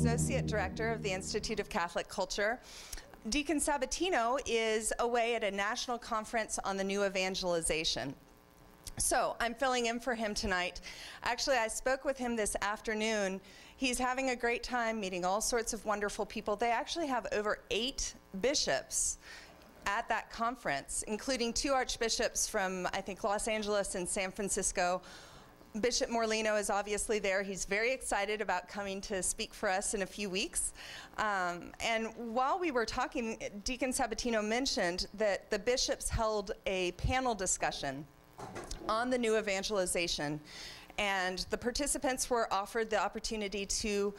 Associate Director of the Institute of Catholic Culture. Deacon Sabatino is away at a national conference on the new evangelization. So I'm filling in for him tonight. Actually, I spoke with him this afternoon. He's having a great time meeting all sorts of wonderful people. They actually have over 8 bishops at that conference, including 2 archbishops from, I think, Los Angeles and San Francisco. Bishop Morlino is obviously there. He's very excited about coming to speak for us in a few weeks. And while we were talking, Deacon Sabatino mentioned that the bishops held a panel discussion on the new evangelization. And the participants were offered the opportunity to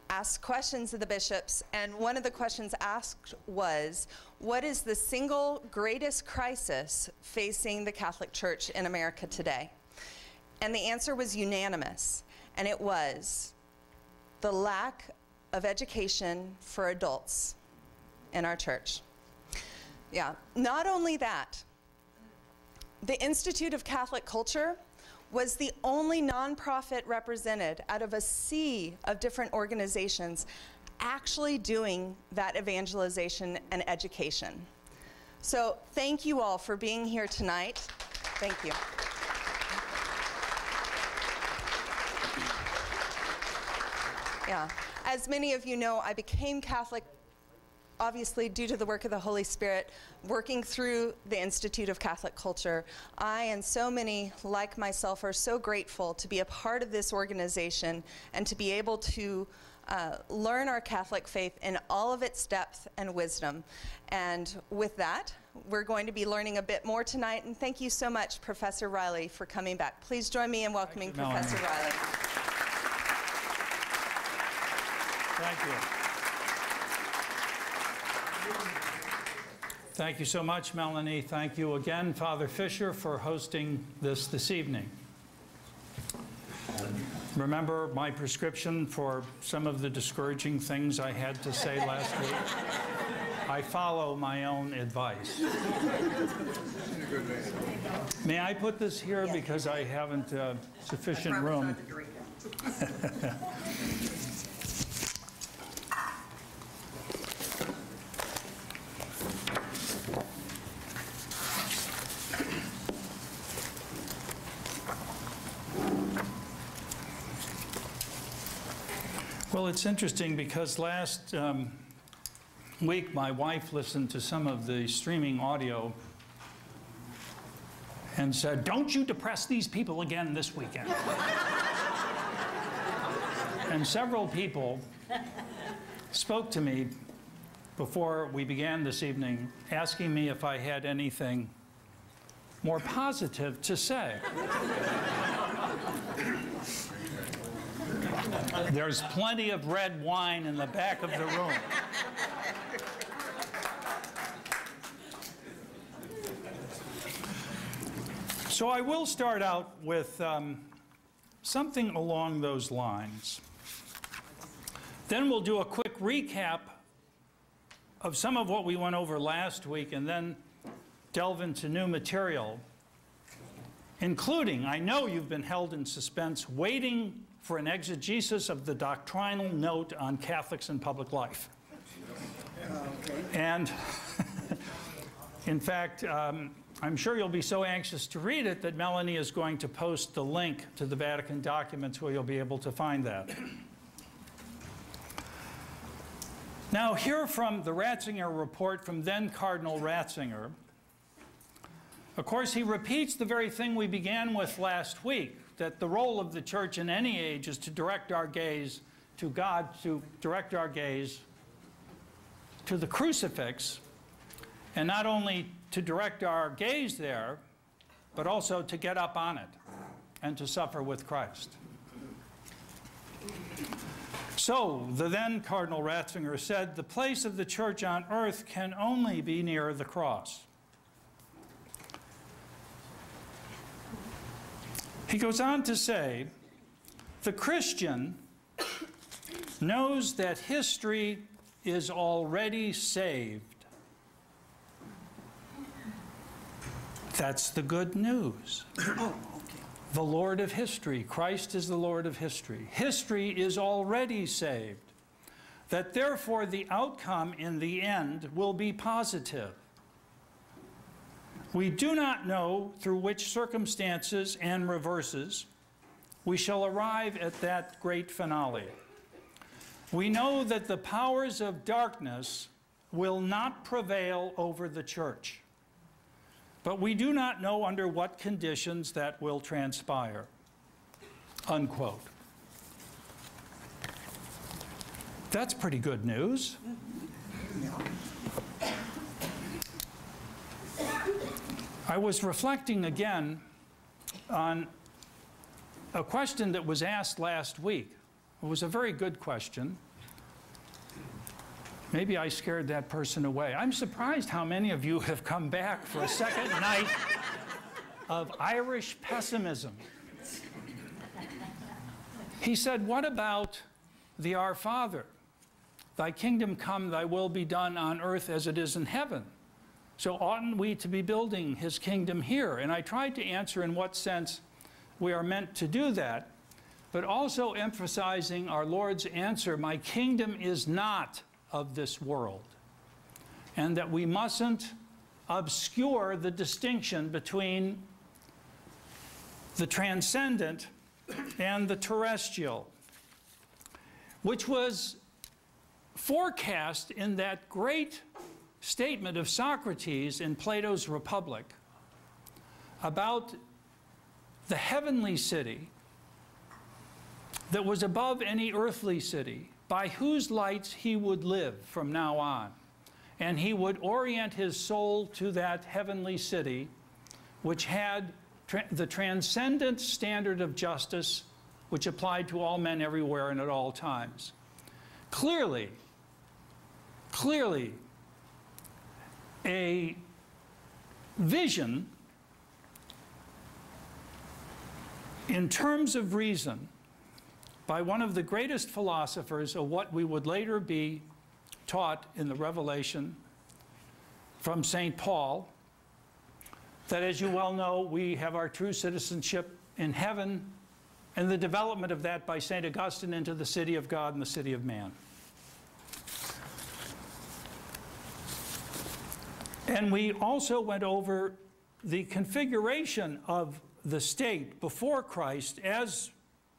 ask questions of the bishops. And one of the questions asked was, what is the single greatest crisis facing the Catholic Church in America today? And the answer was unanimous, and it was the lack of education for adults in our church. Yeah, not only that, the Institute of Catholic Culture was the only nonprofit represented out of a sea of different organizations actually doing that evangelization and education. So thank you all for being here tonight. Thank you. Yeah. As many of you know, I became Catholic, obviously, due to the work of the Holy Spirit, working through the Institute of Catholic Culture. I and so many like myself are so grateful to be a part of this organization and to be able to learn our Catholic faith in all of its depth and wisdom. And with that, we're going to be learning a bit more tonight. And thank you so much, Professor Reilly, for coming back. Please join me in welcoming Professor Reilly. Thank you. Thank you so much, Melanie. Thank you again, Father Fisher, for hosting this evening. Remember my prescription for some of the discouraging things I had to say last week? I follow my own advice. May I put this here because I haven't sufficient room? Well, it's interesting because last week my wife listened to some of the streaming audio and said, "Don't you depress these people again this weekend." And several people spoke to me before we began this evening asking me if I had anything more positive to say. There's plenty of red wine in the back of the room. So I will start out with something along those lines. Then we'll do a quick recap of some of what we went over last week and then delve into new material, including, I know you've been held in suspense waiting for an exegesis of the doctrinal note on Catholics in public life. And in fact, I'm sure you'll be so anxious to read it that Melanie is going to post the link to the Vatican documents where you'll be able to find that. Now, here from the Ratzinger report from then Cardinal Ratzinger. Of course, he repeats the very thing we began with last week, that the role of the Church in any age is to direct our gaze to God, to direct our gaze to the crucifix, and not only to direct our gaze there, but also to get up on it and to suffer with Christ. So, the then Cardinal Ratzinger said, the place of the Church on earth can only be near the cross. He goes on to say, the Christian knows that history is already saved. That's the good news. The Lord of history, Christ is the Lord of history. History is already saved. that therefore the outcome in the end will be positive. We do not know through which circumstances and reverses we shall arrive at that great finale. We know that the powers of darkness will not prevail over the church, but we do not know under what conditions that will transpire." Unquote. That's pretty good news. I was reflecting again on a question that was asked last week. It was a very good question. Maybe I scared that person away. I'm surprised how many of you have come back for a second night of Irish pessimism. He said, what about the Our Father? Thy kingdom come, thy will be done on earth as it is in heaven. So oughtn't we to be building his kingdom here? And I tried to answer in what sense we are meant to do that, but also emphasizing our Lord's answer, my kingdom is not of this world, and that we mustn't obscure the distinction between the transcendent and the terrestrial, which was forecast in that great statement of Socrates in Plato's Republic about the heavenly city that was above any earthly city, by whose lights he would live from now on. And he would orient his soul to that heavenly city, which had the transcendent standard of justice, which applied to all men everywhere and at all times. Clearly, a vision in terms of reason by one of the greatest philosophers of what we would later be taught in the Revelation from St. Paul, that, as you well know, we have our true citizenship in heaven, and the development of that by St. Augustine into the city of God and the city of man. And we also went over the configuration of the state before Christ as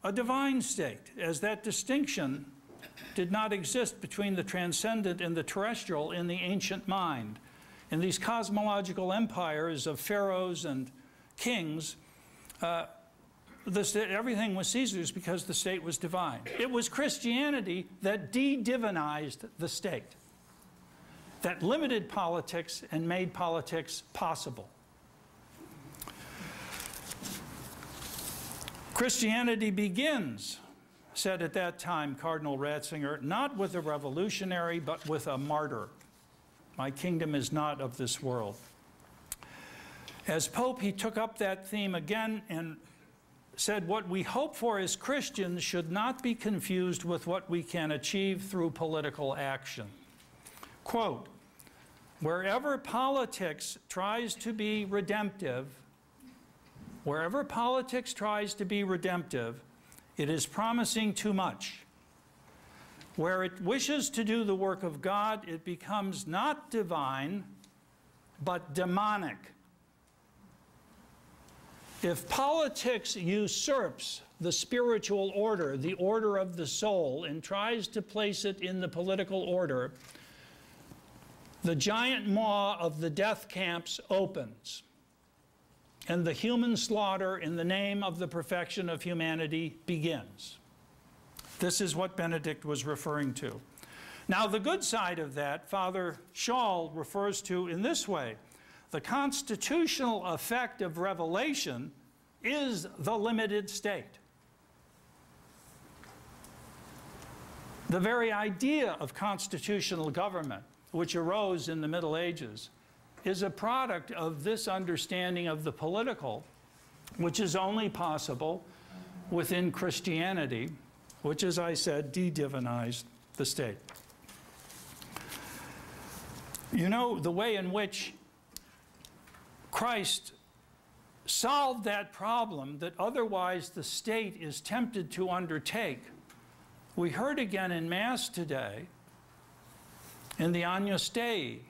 a divine state, as that distinction did not exist between the transcendent and the terrestrial in the ancient mind. In these cosmological empires of pharaohs and kings, everything was Caesar's because the state was divine. It was Christianity that de-divinized the state, that limited politics and made politics possible. Christianity begins, said at that time Cardinal Ratzinger, not with a revolutionary, but with a martyr. My kingdom is not of this world. As Pope, he took up that theme again and said, what we hope for as Christians should not be confused with what we can achieve through political action. Quote, wherever politics tries to be redemptive, it is promising too much. Where it wishes to do the work of God, it becomes not divine, but demonic. If politics usurps the spiritual order, the order of the soul, and tries to place it in the political order, the giant maw of the death camps opens, and the human slaughter in the name of the perfection of humanity begins. This is what Benedict was referring to. Now, the good side of that, Father Schall refers to in this way. The constitutional effect of revelation is the limited state. The very idea of constitutional government, which arose in the Middle Ages, is a product of this understanding of the political, which is only possible within Christianity, which, as I said, de-divinized the state. You know, the way in which Christ solved that problem that otherwise the state is tempted to undertake, we heard again in Mass today in the Agnus Dei.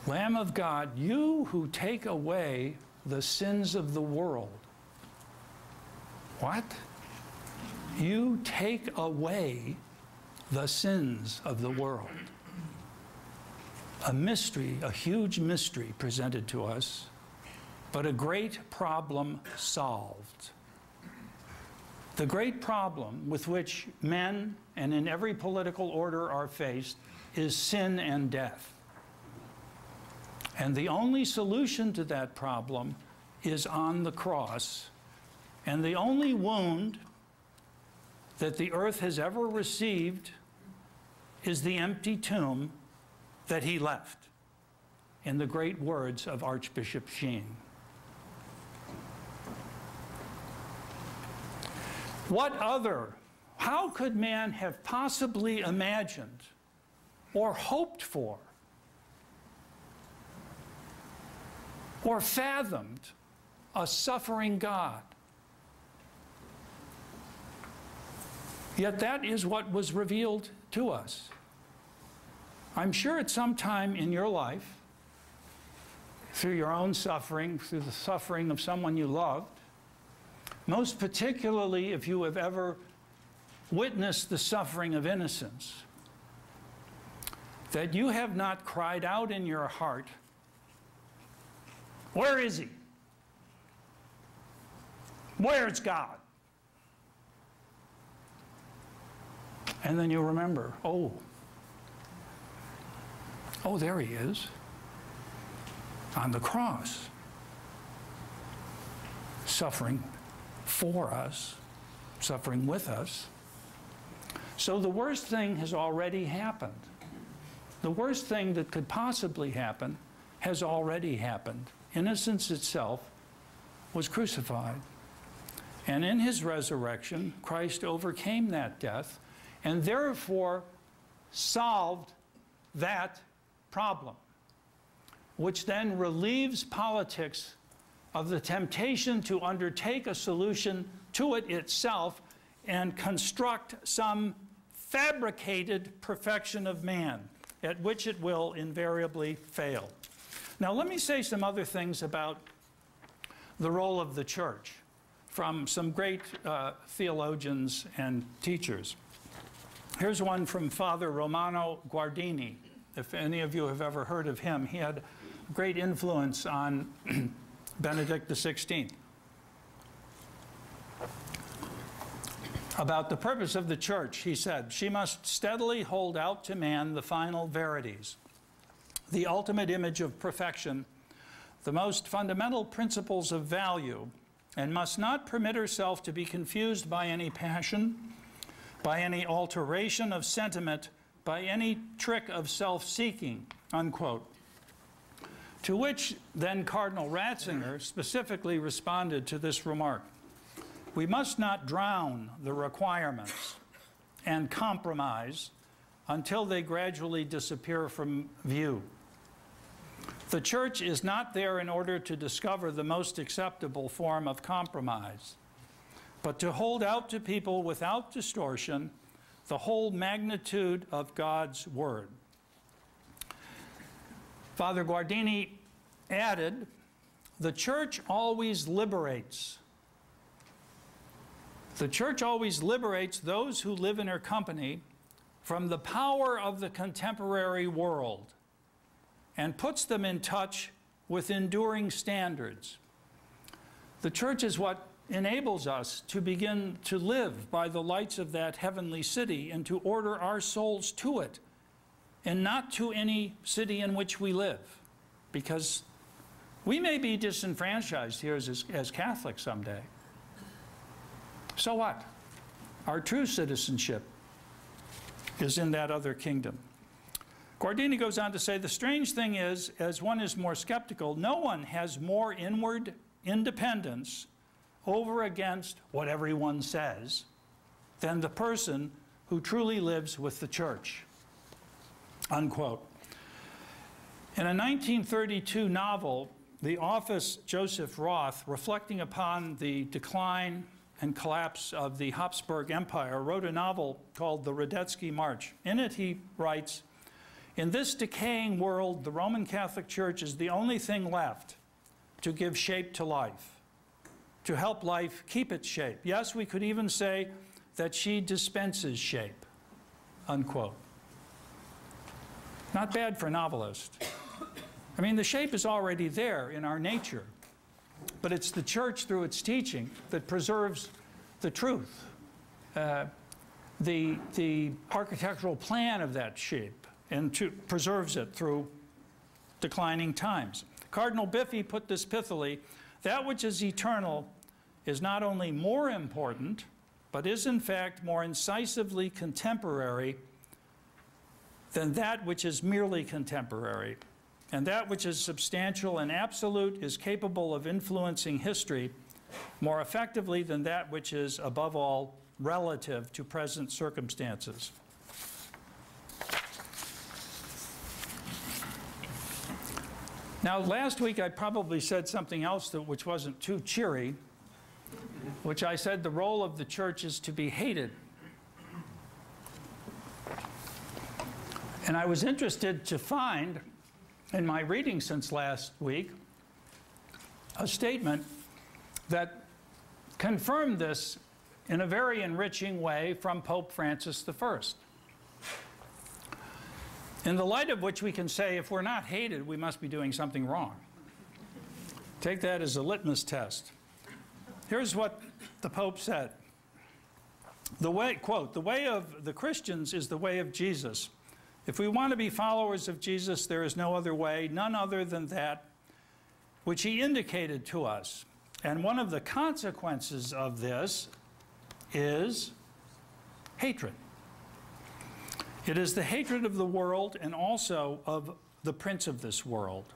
Lamb of God, you who take away the sins of the world. What? You take away the sins of the world. A mystery, a huge mystery presented to us, but a great problem solved. The great problem with which men and in every political order are faced is sin and death. And the only solution to that problem is on the cross. And the only wound that the earth has ever received is the empty tomb that he left, in the great words of Archbishop Sheen. How could man have possibly imagined or hoped for or fathomed a suffering God? Yet that is what was revealed to us. I'm sure at some time in your life, through your own suffering, through the suffering of someone you loved, most particularly if you have ever witnessed the suffering of innocence, that you have not cried out in your heart, "Where is he? Where's God?" And then you remember, oh, there he is, on the cross, suffering for us, suffering with us. So the worst thing has already happened. The worst thing that could possibly happen has already happened. Innocence itself was crucified. And in his resurrection, Christ overcame that death and therefore solved that problem, which then relieves politics of the temptation to undertake a solution to it itself and construct some fabricated perfection of man, at which it will invariably fail. Now, let me say some other things about the role of the church from some great theologians and teachers. Here's one from Father Romano Guardini. If any of you have ever heard of him, he had great influence on Benedict XVI. About the purpose of the church, he said, "She must steadily hold out to man the final verities, the ultimate image of perfection, the most fundamental principles of value, and must not permit herself to be confused by any passion, by any alteration of sentiment, by any trick of self-seeking," unquote. To which then Cardinal Ratzinger specifically responded to this remark: "We must not drown the requirements and compromise until they gradually disappear from view. The church is not there in order to discover the most acceptable form of compromise, but to hold out to people without distortion the whole magnitude of God's Word." Father Guardini added, "The church always liberates. The church always liberates those who live in her company from the power of the contemporary world and puts them in touch with enduring standards. The church is what enables us to begin to live by the lights of that heavenly city and to order our souls to it and not to any city in which we live, because we may be disenfranchised here as Catholics someday. So what? Our true citizenship is in that other kingdom." Guardini goes on to say, "The strange thing is, as one is more skeptical, no one has more inward independence over against what everyone says than the person who truly lives with the church," unquote. In a 1932 novel, the author Joseph Roth, reflecting upon the decline and collapse of the Habsburg Empire, wrote a novel called The Radetzky March. In it, he writes, "In this decaying world, the Roman Catholic Church is the only thing left to give shape to life, to help life keep its shape. Yes, we could even say that she dispenses shape," unquote. Not bad for a novelist. I mean, the shape is already there in our nature, but it's the church through its teaching that preserves the truth, the architectural plan of that shape, and preserves it through declining times. Cardinal Biffy put this pithily: "That which is eternal is not only more important, but is in fact more incisively contemporary than that which is merely contemporary. And that which is substantial and absolute is capable of influencing history more effectively than that which is, above all, relative to present circumstances." Now, last week I probably said something else which wasn't too cheery, which I said the role of the church is to be hated. And I was interested to find, in my reading since last week, a statement that confirmed this in a very enriching way from Pope Francis I. In the light of which we can say, if we're not hated, we must be doing something wrong. Take that as a litmus test. Here's what the Pope said. The way, quote, "The way of the Christians is the way of Jesus. If we want to be followers of Jesus, there is no other way, none other than that which he indicated to us. And one of the consequences of this is hatred. It is the hatred of the world and also of the prince of this world.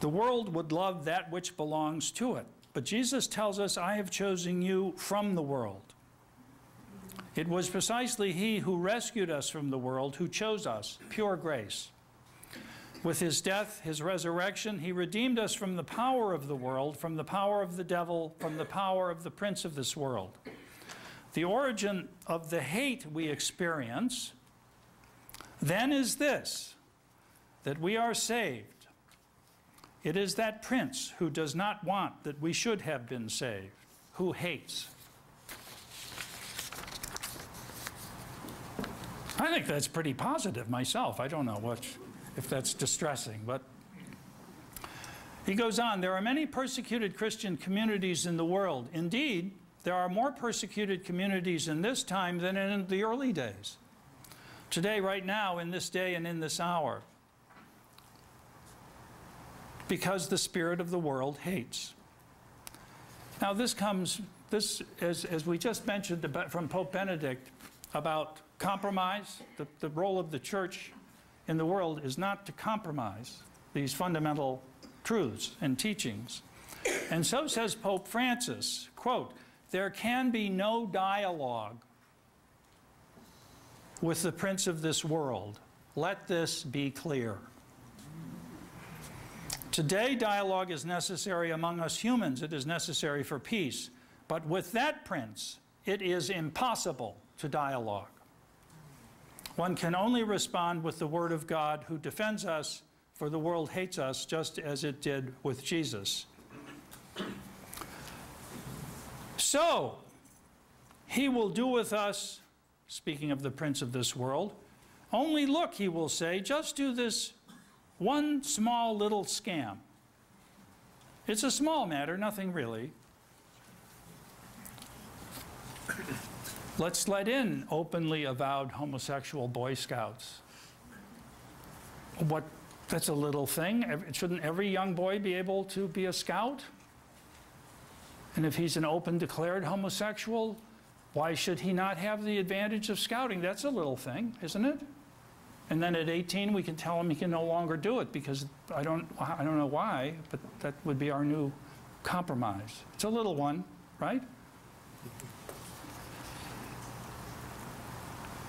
The world would love that which belongs to it. But Jesus tells us, 'I have chosen you from the world.' It was precisely he who rescued us from the world, who chose us, pure grace. With his death, his resurrection, he redeemed us from the power of the world, from the power of the devil, from the power of the prince of this world. The origin of the hate we experience then is this, that we are saved. It is that prince who does not want that we should have been saved, who hates." I think that's pretty positive myself. I don't know if that's distressing, but he goes on, "There are many persecuted Christian communities in the world. Indeed, there are more persecuted communities in this time than in the early days. Today, right now, in this day and in this hour, because the spirit of the world hates." Now, this, as we just mentioned from Pope Benedict, about compromise. The role of the church in the world is not to compromise these fundamental truths and teachings. And so says Pope Francis, quote, "There can be no dialogue with the prince of this world. Let this be clear. Today, dialogue is necessary among us humans. It is necessary for peace. But with that prince, it is impossible to dialogue. One can only respond with the word of God, who defends us, for the world hates us, just as it did with Jesus. So, he will do with us," speaking of the prince of this world, "only look," he will say, "just do this one small little scam. It's a small matter, nothing really. Let's let in openly avowed homosexual Boy Scouts. What? That's a little thing. Shouldn't every young boy be able to be a scout? And if he's an open declared homosexual, why should he not have the advantage of scouting? That's a little thing, isn't it? And then at 18, we can tell him he can no longer do it because I don't know why, but that would be our new compromise. It's a little one, right?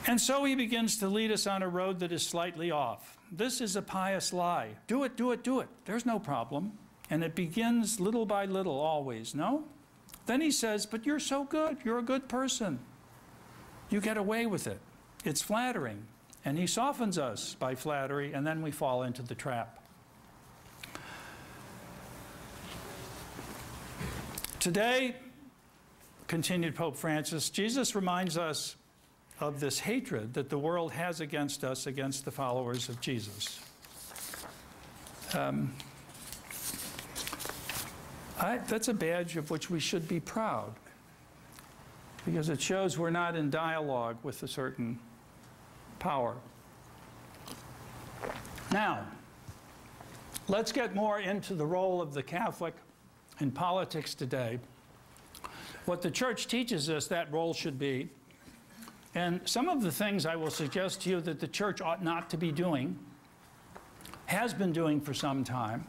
And so he begins to lead us on a road that is slightly off. This is a pious lie. Do it, do it, do it. There's no problem. And it begins little by little always, no? then he says, but you're so good. You're a good person. You get away with it. It's flattering. And he softens us by flattery, and then we fall into the trap. Today, continued Pope Francis, Jesus reminds us of this hatred that the world has against us, against the followers of Jesus. That's a badge of which we should be proud, because it shows we're not in dialogue with a certain power. Now, let's get more into the role of the Catholic in politics today. What the Church teaches us that role should be, and some of the things I will suggest to you that the Church ought not to be doing, has been doing for some time,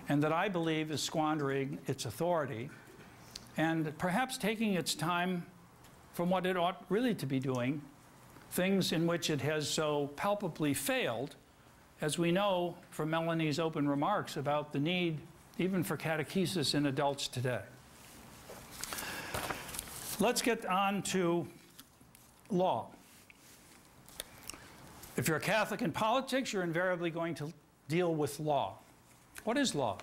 and that I believe is squandering its authority, and perhaps taking its time from what it ought really to be doing, things in which it has so palpably failed, as we know from Melanie's open remarks about the need even for catechesis in adults today. Let's get on to law. If you're a Catholic in politics, you're invariably going to deal with law. What is law?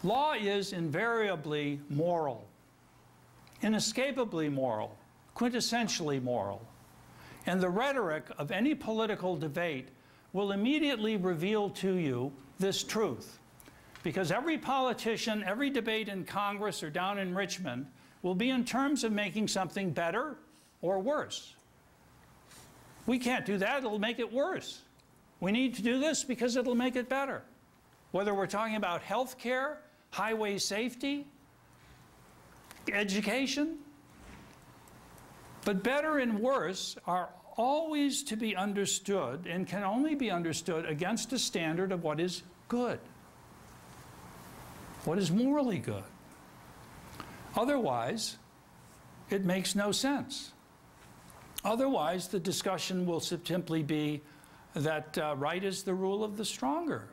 Law is invariably moral, inescapably moral, quintessentially moral. And the rhetoric of any political debate will immediately reveal to you this truth. Because every politician, every debate in Congress or down in Richmond will be in terms of making something better or worse. We can't do that, it'll make it worse. We need to do this because it'll make it better. Whether we're talking about health care, highway safety, education. But better and worse are always to be understood and can only be understood against a standard of what is good, what is morally good. Otherwise, it makes no sense. Otherwise, the discussion will simply be that right is the rule of the stronger.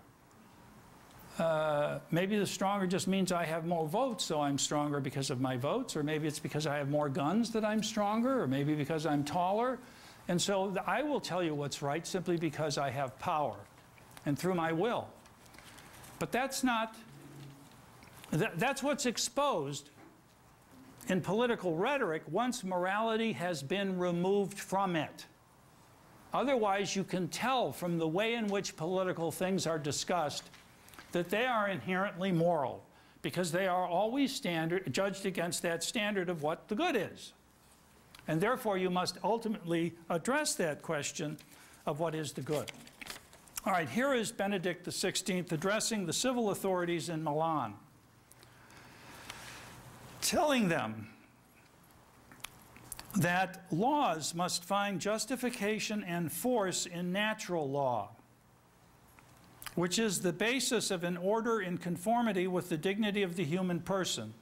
Maybe the stronger just means I have more votes, so I'm stronger because of my votes, or maybe it's because I have more guns that I'm stronger, or maybe because I'm taller. And so I will tell you what's right simply because I have power and through my will. But that's not, that's what's exposed in political rhetoric once morality has been removed from it. Otherwise, you can tell from the way in which political things are discussed that they are inherently moral, because they are always judged against that standard of what the good is. And therefore, you must ultimately address that question of what is the good. All right, here is Benedict XVI addressing the civil authorities in Milan, telling them that laws must find justification and force in natural law, which is the basis of an order in conformity with the dignity of the human person,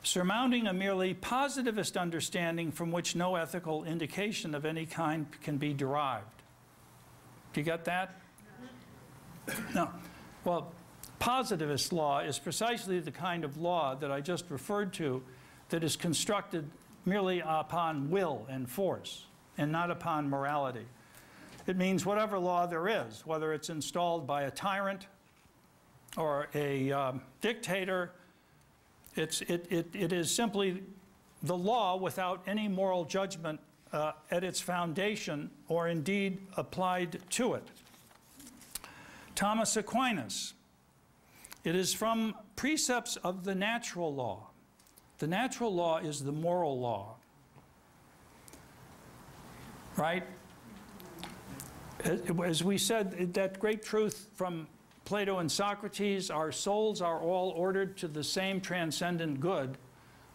surmounting a merely positivist understanding from which no ethical indication of any kind can be derived. Do you get that? No. Well, positivist law is precisely the kind of law that I just referred to that is constructed merely upon will and force and not upon morality. It means whatever law there is, whether it's installed by a tyrant or a dictator, it is simply the law without any moral judgment at its foundation or indeed applied to it. Thomas Aquinas, it is from precepts of the natural law. The natural law is the moral law, right? As we said, that great truth from Plato and Socrates, our souls are all ordered to the same transcendent good,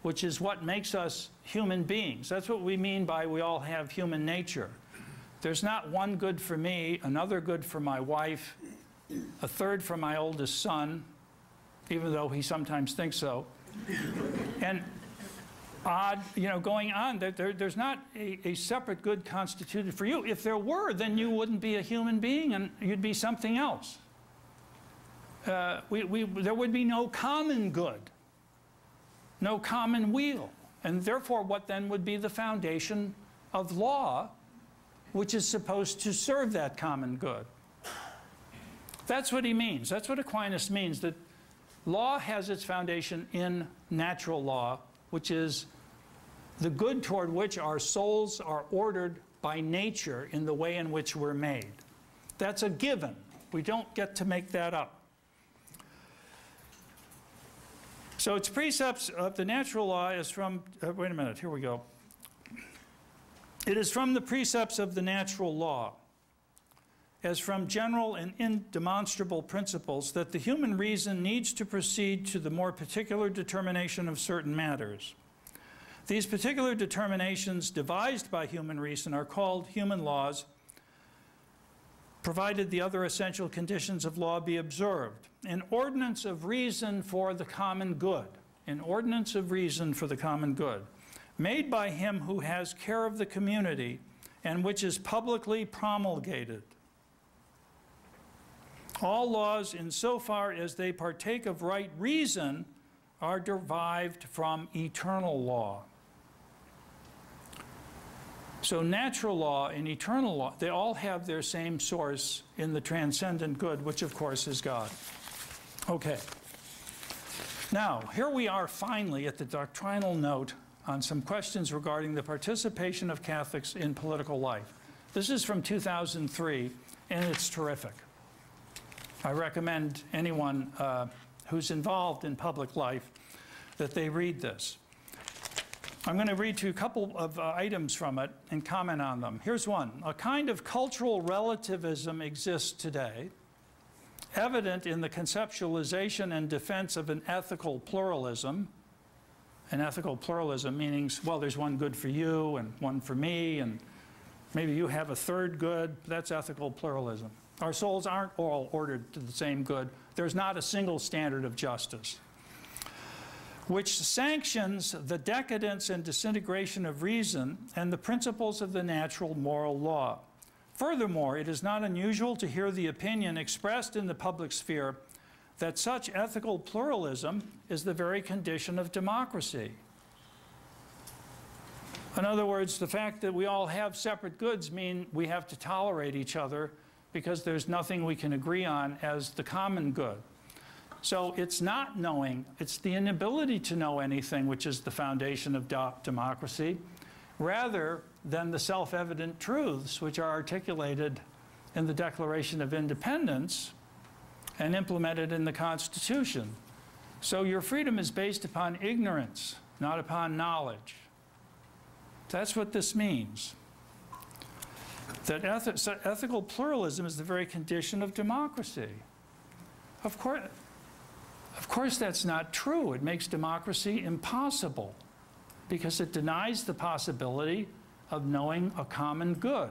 which is what makes us human beings. That's what we mean by we all have human nature. There's not one good for me, another good for my wife, a third for my oldest son, even though he sometimes thinks so. And going on, there's not a separate good constituted for you. If there were, then you wouldn't be a human being and you'd be something else. There would be no common good. no common weal. And therefore, what then would be the foundation of law, which is supposed to serve that common good? That's what he means. That's what Aquinas means, that law has its foundation in natural law, which is the good toward which our souls are ordered by nature in the way in which we're made. That's a given. We don't get to make that up. So its precepts of the natural law is from, wait a minute, here we go. It is from the precepts of the natural law, as from general and indemonstrable principles, that the human reason needs to proceed to the more particular determination of certain matters. These particular determinations devised by human reason are called human laws, provided the other essential conditions of law be observed. An ordinance of reason for the common good. An ordinance of reason for the common good, made by him who has care of the community and which is publicly promulgated. All laws, insofar as they partake of right reason, are derived from eternal law. So natural law and eternal law, they all have their same source in the transcendent good, which of course is God. Okay. Now, here we are finally at the doctrinal note on some questions regarding the participation of Catholics in political life. This is from 2003, and it's terrific. I recommend anyone who's involved in public life that they read this. I'm going to read to you a couple of items from it and comment on them. Here's one. A kind of cultural relativism exists today, evident in the conceptualization and defense of an ethical pluralism. An ethical pluralism meaning, well, there's one good for you and one for me, and maybe you have a third good. That's ethical pluralism. Our souls aren't all ordered to the same good. There's not a single standard of justice, which sanctions the decadence and disintegration of reason and the principles of the natural moral law. Furthermore, it is not unusual to hear the opinion expressed in the public sphere that such ethical pluralism is the very condition of democracy. In other words, the fact that we all have separate goods mean we have to tolerate each other because there's nothing we can agree on as the common good. So it's not knowing, it's the inability to know anything which is the foundation of democracy, rather than the self-evident truths which are articulated in the Declaration of Independence and implemented in the Constitution. So your freedom is based upon ignorance, not upon knowledge. That's what this means. That ethical pluralism is the very condition of democracy. Of course that's not true. It makes democracy impossible because it denies the possibility of knowing a common good.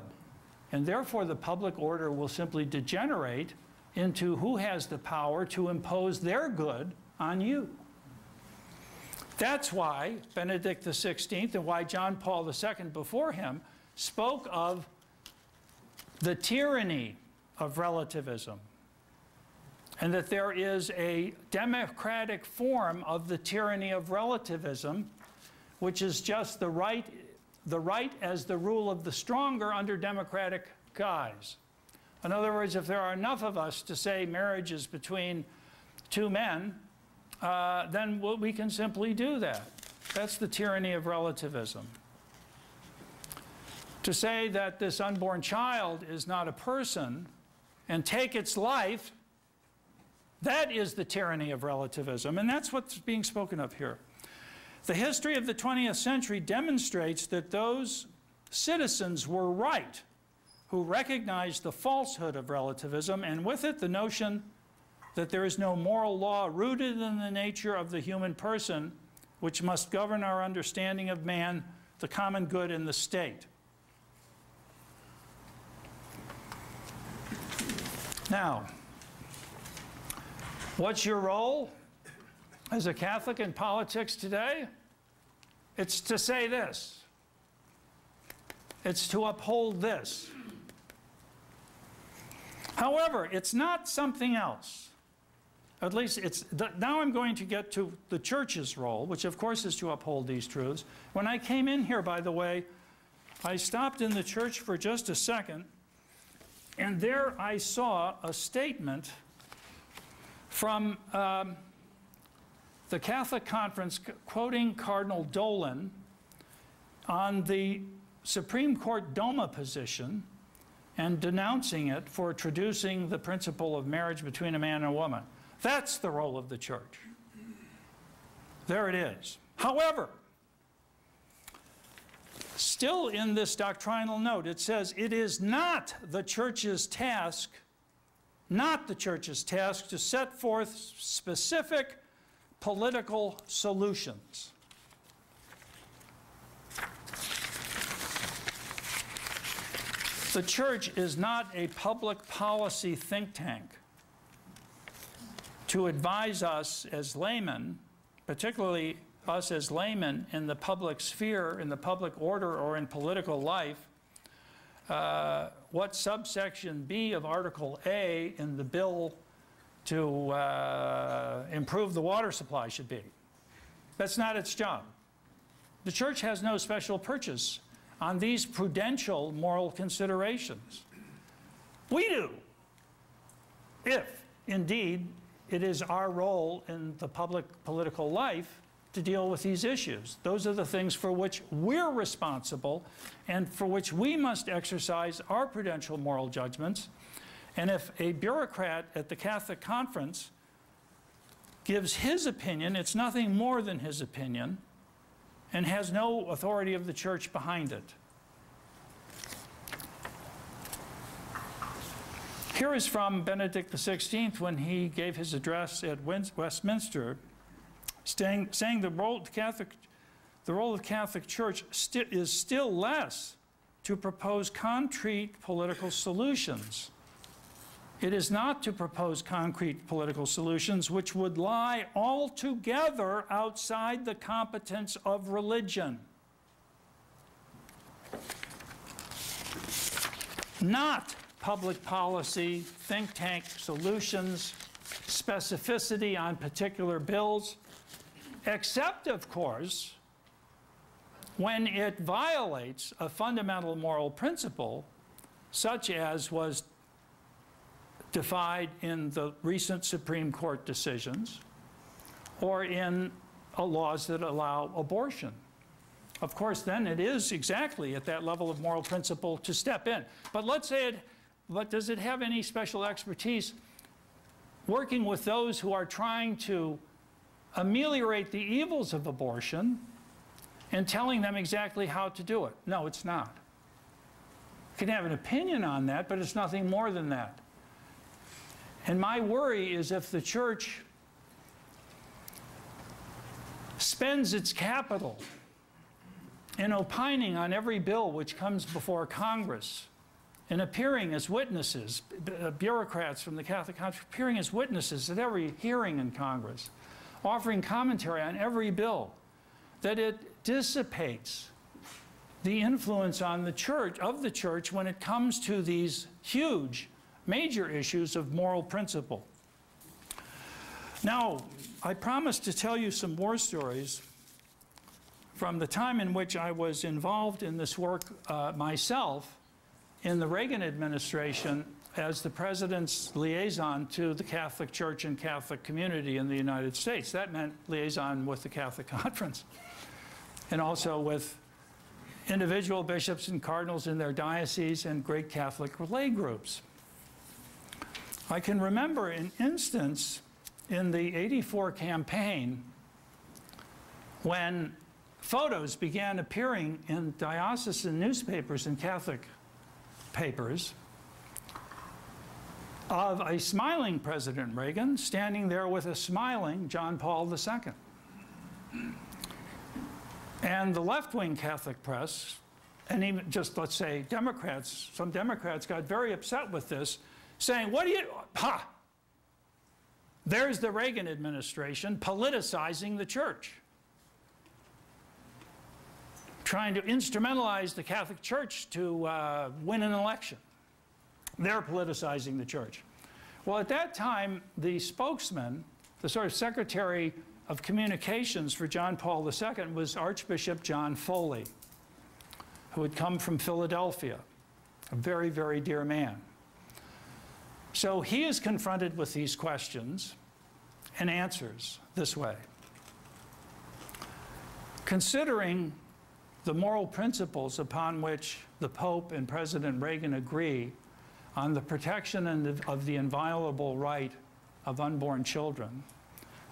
And therefore the public order will simply degenerate into who has the power to impose their good on you. That's why Benedict XVI and why John Paul II before him spoke of the tyranny of relativism, and that there is a democratic form of the tyranny of relativism, which is just the right as the rule of the stronger under democratic guise. In other words, if there are enough of us to say marriage is between two men, then we can simply do that. That's the tyranny of relativism. To say that this unborn child is not a person and take its life, that is the tyranny of relativism, and that's what's being spoken of here. The history of the 20th century demonstrates that those citizens were right who recognized the falsehood of relativism, and with it the notion that there is no moral law rooted in the nature of the human person which must govern our understanding of man, the common good, and the state. Now, what's your role as a Catholic in politics today? It's to say this. It's to uphold this. However, it's not something else. At least now I'm going to get to the church's role, which of course is to uphold these truths. When I came in here, by the way, I stopped in the church for just a second, and there I saw a statement from the Catholic Conference quoting Cardinal Dolan on the Supreme Court Doma position and denouncing it for traducing the principle of marriage between a man and a woman. That's the role of the church. There it is. However, still in this doctrinal note, it says, it is not the church's task, to set forth specific political solutions. The church is not a public policy think tank to advise us as laymen, particularly us as laymen in the public sphere, in the public order, or in political life, what subsection B of Article A in the bill to improve the water supply should be. That's not its job. The church has no special purchase on these prudential moral considerations. We do, if indeed it is our role in the public political life to deal with these issues. Those are the things for which we're responsible and for which we must exercise our prudential moral judgments. And if a bureaucrat at the Catholic Conference gives his opinion, it's nothing more than his opinion, and has no authority of the church behind it. Here is from Benedict XVI when he gave his address at Westminster, saying the role of the Catholic Church is still less to propose concrete political solutions. It is not to propose concrete political solutions which would lie altogether outside the competence of religion. Not public policy, think tank solutions, specificity on particular bills, except, of course, when it violates a fundamental moral principle, such as was defied in the recent Supreme Court decisions or in laws that allow abortion. Of course, then it is exactly at that level of moral principle to step in. But let's say but does it have any special expertise working with those who are trying to ameliorate the evils of abortion and telling them exactly how to do it? No, it's not. You can have an opinion on that, but it's nothing more than that. And my worry is if the church spends its capital in opining on every bill which comes before Congress and appearing as witnesses, bureaucrats from the Catholic Conference appearing as witnesses at every hearing in Congress, offering commentary on every bill, that it dissipates the influence on the church, when it comes to these huge major issues of moral principle. Now, I promised to tell you some war stories from the time in which I was involved in this work myself in the Reagan administration as the President's liaison to the Catholic Church and Catholic community in the United States. That meant liaison with the Catholic Conference and also with individual bishops and cardinals in their dioceses and great Catholic lay groups. I can remember an instance in the '84 campaign when photos began appearing in diocesan newspapers and Catholic papers of a smiling President Reagan standing there with a smiling John Paul II. And the left-wing Catholic press, and even just, let's say, Democrats, some Democrats got very upset with this, saying, what do you, there's the Reagan administration politicizing the church, trying to instrumentalize the Catholic Church to win an election. They're politicizing the church. Well, at that time, the spokesman the sort of Secretary of Communications for John Paul II was Archbishop John Foley, who had come from Philadelphia, a very, very dear man. So he is confronted with these questions and answers this way. Considering the moral principles upon which the Pope and President Reagan agree on the protection of the inviolable right of unborn children,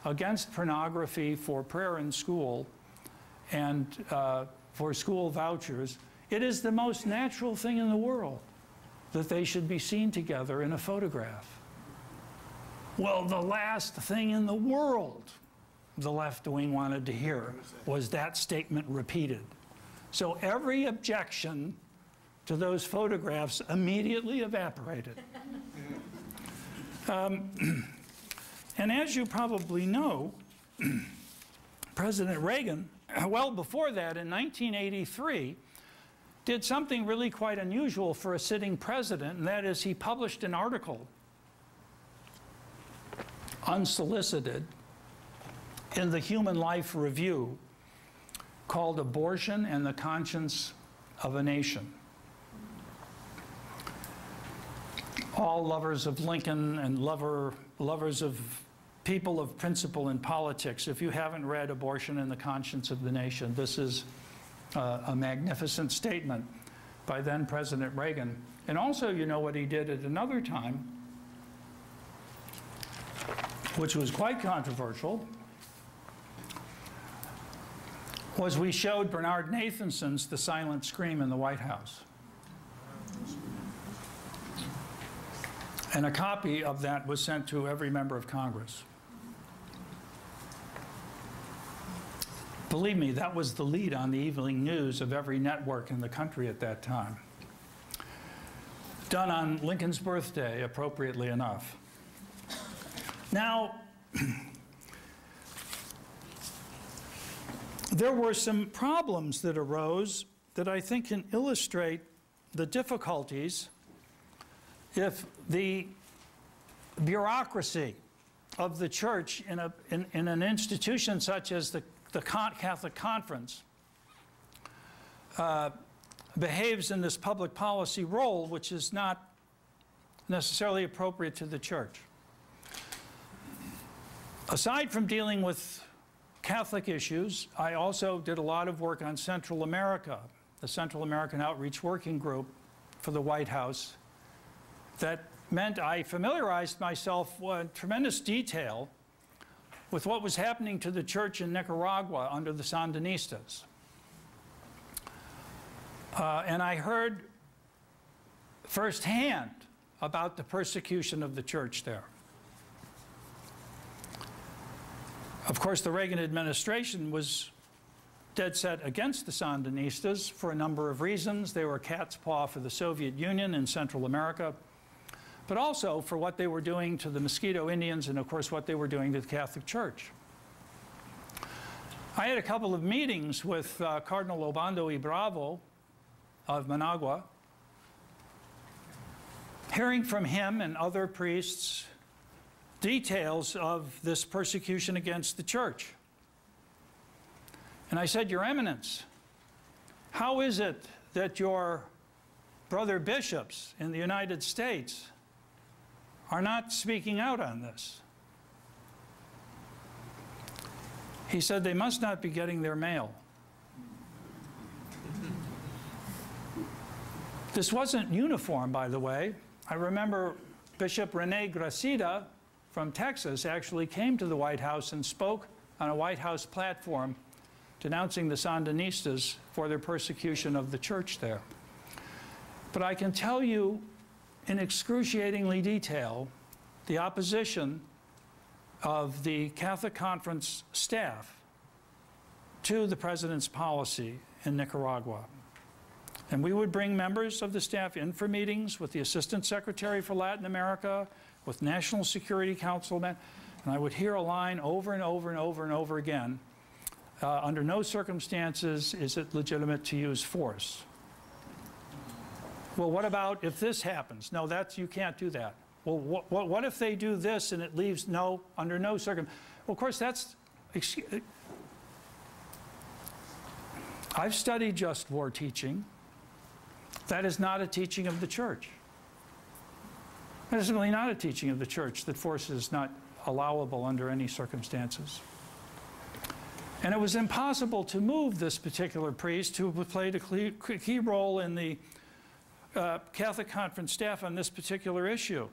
against pornography for prayer in school and for school vouchers, it is the most natural thing in the world that they should be seen together in a photograph. Well, the last thing in the world the left wing wanted to hear was that statement repeated. So every objection to those photographs immediately evaporated. And as you probably know, President Reagan, well before that, in 1983, did something really quite unusual for a sitting president, and that is he published an article, unsolicited, in the Human Life Review called Abortion and the Conscience of a Nation. All lovers of Lincoln and lovers of people of principle in politics, if you haven't read Abortion and the Conscience of the Nation, this is a magnificent statement by then President Reagan. And also, you know what he did at another time, which was quite controversial, was we showed Bernard Nathanson's The Silent Scream in the White House. And a copy of that was sent to every member of Congress. Believe me, that was the lead on the evening news of every network in the country at that time. Done on Lincoln's birthday, appropriately enough. Now, there were some problems that arose that I think can illustrate the difficulties if the bureaucracy of the church in an institution such as the Catholic Conference behaves in this public policy role, which is not necessarily appropriate to the church. Aside from dealing with Catholic issues, I also did a lot of work on Central America, the Central American Outreach Working Group for the White House. That meant I familiarized myself in tremendous detail with what was happening to the church in Nicaragua under the Sandinistas. And I heard firsthand about the persecution of the church there. Of course, the Reagan administration was dead set against the Sandinistas for a number of reasons. They were cat's paw for the Soviet Union in Central America, but also for what they were doing to the Mosquito Indians and, of course, what they were doing to the Catholic Church. I had a couple of meetings with Cardinal Obando y Bravo of Managua, hearing from him and other priests details of this persecution against the church. And I said, Your Eminence, how is it that your brother bishops in the United States are not speaking out on this? He said, they must not be getting their mail. This wasn't uniform, by the way. I remember Bishop Rene Gracida from Texas actually came to the White House and spoke on a White House platform denouncing the Sandinistas for their persecution of the church there. But I can tell you in excruciatingly detail the opposition of the Catholic Conference staff to the president's policy in Nicaragua. And we would bring members of the staff in for meetings with the Assistant Secretary for Latin America, with National Security Council men, and I would hear a line over and over and over and over again, under no circumstances is it legitimate to use force. Well, what about if this happens? No, you can't do that. Well, what if they do this and it leaves no, under no circumstance? Well, of course, that's, I've studied just war teaching. That is not a teaching of the church. That is really not a teaching of the church, that force is not allowable under any circumstances. And it was impossible to move this particular priest, who played a key role in the Catholic Conference staff on this particular issue.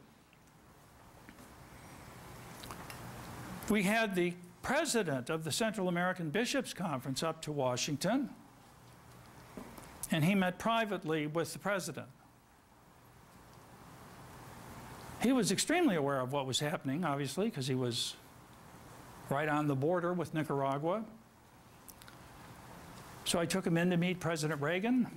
We had the president of the Central American Bishops' Conference up to Washington, and he met privately with the president. He was extremely aware of what was happening, obviously, because he was right on the border with Nicaragua. So I took him in to meet President Reagan.